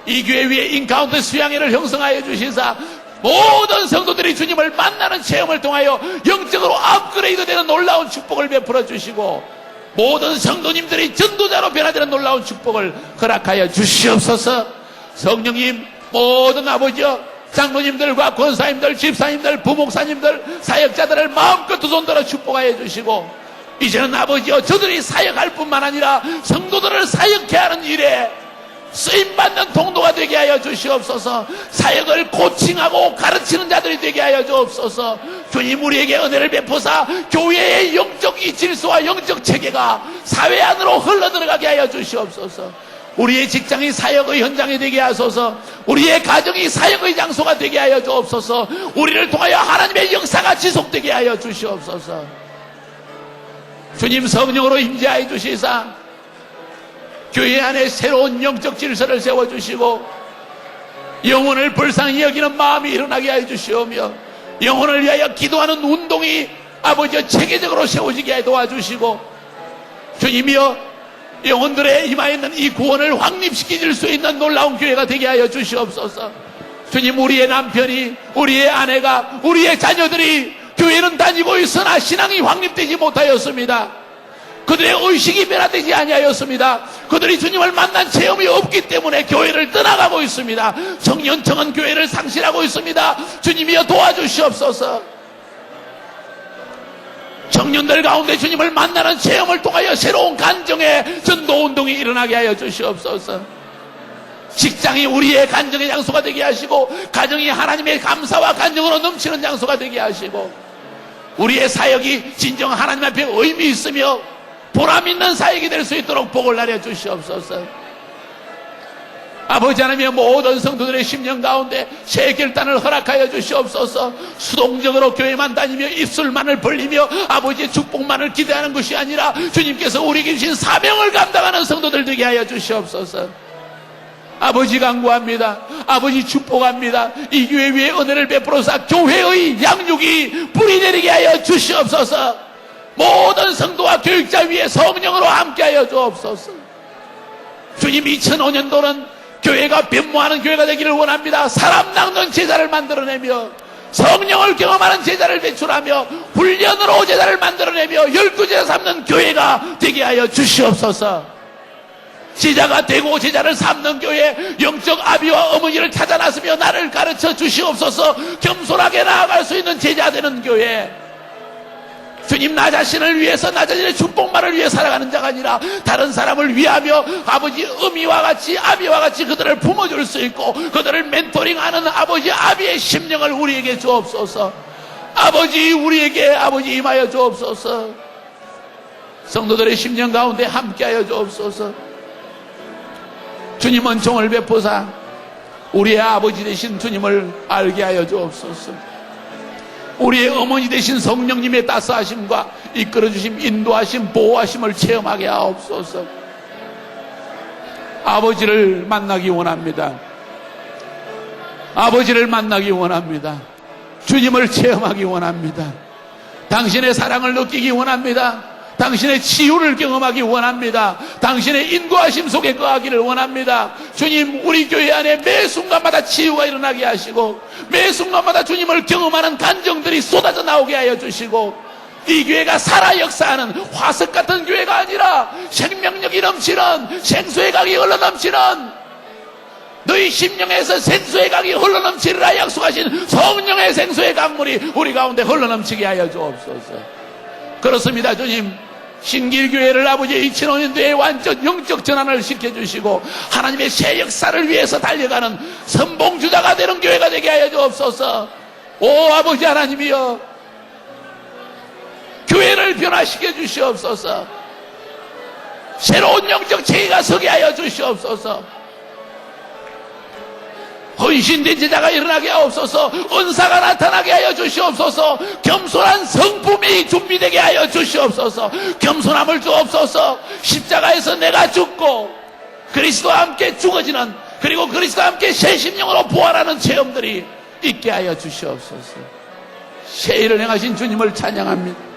이 교회 위에 인카운트 수양회를 형성하여 주시사 모든 성도들이 주님을 만나는 체험을 통하여 영적으로 업그레이드되는 놀라운 축복을 베풀어 주시고 모든 성도님들이 전도자로 변화되는 놀라운 축복을 허락하여 주시옵소서. 성령님, 모든 아버지여 장로님들과 권사님들, 집사님들, 부목사님들, 사역자들을 마음껏 두 손들어 축복하여 주시고 이제는 아버지여 저들이 사역할 뿐만 아니라 성도들을 사역케 하는 일에 쓰임받는 통로가 되게 하여 주시옵소서. 사역을 코칭하고 가르치는 자들이 되게 하여 주옵소서. 주님, 우리에게 은혜를 베푸사 교회의 영적 질서와 영적 체계가 사회 안으로 흘러들어가게 하여 주시옵소서. 우리의 직장이 사역의 현장이 되게 하소서. 우리의 가정이 사역의 장소가 되게 하여 주옵소서. 우리를 통하여 하나님의 역사가 지속되게 하여 주시옵소서. 주님, 성령으로 임재하여 주시사 교회 안에 새로운 영적 질서를 세워주시고 영혼을 불쌍히 여기는 마음이 일어나게 해주시오며 영혼을 위하여 기도하는 운동이 아버지 체계적으로 세워지게 해 도와주시고 주님이여 영혼들의 임하에 있는 이 구원을 확립시킬 수 있는 놀라운 교회가 되게 하여 주시옵소서. 주님, 우리의 남편이, 우리의 아내가, 우리의 자녀들이 교회는 다니고 있으나 신앙이 확립되지 못하였습니다. 그들의 의식이 변화되지 아니하였습니다. 그들이 주님을 만난 체험이 없기 때문에 교회를 떠나가고 있습니다. 청년청은 교회를 상실하고 있습니다. 주님이여 도와주시옵소서. 청년들 가운데 주님을 만나는 체험을 통하여 새로운 간정의 전도운동이 일어나게 하여 주시옵소서. 직장이 우리의 간정의 장소가 되게 하시고 가정이 하나님의 감사와 간정으로 넘치는 장소가 되게 하시고 우리의 사역이 진정 하나님 앞에 의미 있으며 보람 있는 사역이 될 수 있도록 복을 내려 주시옵소서. 아버지 하나님의 모든 성도들의 심령 가운데 새 결단을 허락하여 주시옵소서. 수동적으로 교회만 다니며 입술만을 벌리며 아버지의 축복만을 기대하는 것이 아니라 주님께서 우리에게 주신 사명을 감당하는 성도들 되게 하여 주시옵소서. 아버지 간구합니다. 아버지 축복합니다. 이 교회 위에 은혜를 베풀어서 교회의 양육이 뿌리 내리게 하여 주시옵소서. 모든 성도와 교육자 위에 성령으로 함께하여 주옵소서. 주님, 2005년도는 교회가 변모하는 교회가 되기를 원합니다. 사람 낚는 제자를 만들어내며 성령을 경험하는 제자를 배출하며 훈련으로 제자를 만들어내며 12제자 삼는 교회가 되게 하여 주시옵소서. 제자가 되고 제자를 삼는 교회, 영적 아비와 어머니를 찾아 나서며 나를 가르쳐 주시옵소서. 겸손하게 나아갈 수 있는 제자 되는 교회. 주님, 나 자신을 위해서, 나 자신의 축복만을 위해 살아가는 자가 아니라 다른 사람을 위하며 아버지 어미와 같이, 아비와 같이 그들을 품어줄 수 있고 그들을 멘토링하는 아버지 아비의 심령을 우리에게 주옵소서. 아버지, 우리에게 아버지 임하여 주옵소서. 성도들의 심령 가운데 함께하여 주옵소서. 주님은 종을 베푸사 우리의 아버지 되신 주님을 알게 하여 주옵소서. 우리의 어머니 되신 성령님의 따스하심과 이끌어주심, 인도하심, 보호하심을 체험하게 하옵소서. 아버지를 만나기 원합니다. 아버지를 만나기 원합니다. 주님을 체험하기 원합니다. 당신의 사랑을 느끼기 원합니다. 당신의 치유를 경험하기 원합니다. 당신의 인도하심 속에 거하기를 원합니다. 주님, 우리 교회 안에 매 순간마다 치유가 일어나게 하시고 매 순간마다 주님을 경험하는 간정들이 쏟아져 나오게 하여 주시고 이 교회가 살아 역사하는 화석 같은 교회가 아니라 생명력이 넘치는 생수의 강이 흘러넘치는 너희 심령에서 생수의 강이 흘러넘치리라 약속하신 성령의 생수의 강물이 우리 가운데 흘러넘치게 하여 주옵소서. 그렇습니다. 주님, 신길교회를 아버지 2005년도에 완전 영적 전환을 시켜주시고 하나님의 새 역사를 위해서 달려가는 선봉주자가 되는 교회가 되게 하여 주옵소서. 오 아버지 하나님이여, 교회를 변화시켜 주시옵소서. 새로운 영적 체계가 서게 하여 주시옵소서. 헌신된 제자가 일어나게 하옵소서. 은사가 나타나게 하여 주시옵소서. 겸손한 성품이 준비되게 하여 주시옵소서. 겸손함을 주옵소서. 십자가에서 내가 죽고 그리스도와 함께 죽어지는, 그리고 그리스도와 함께 새 심령으로 부활하는 체험들이 있게 하여 주시옵소서. 새 일을 행하신 주님을 찬양합니다.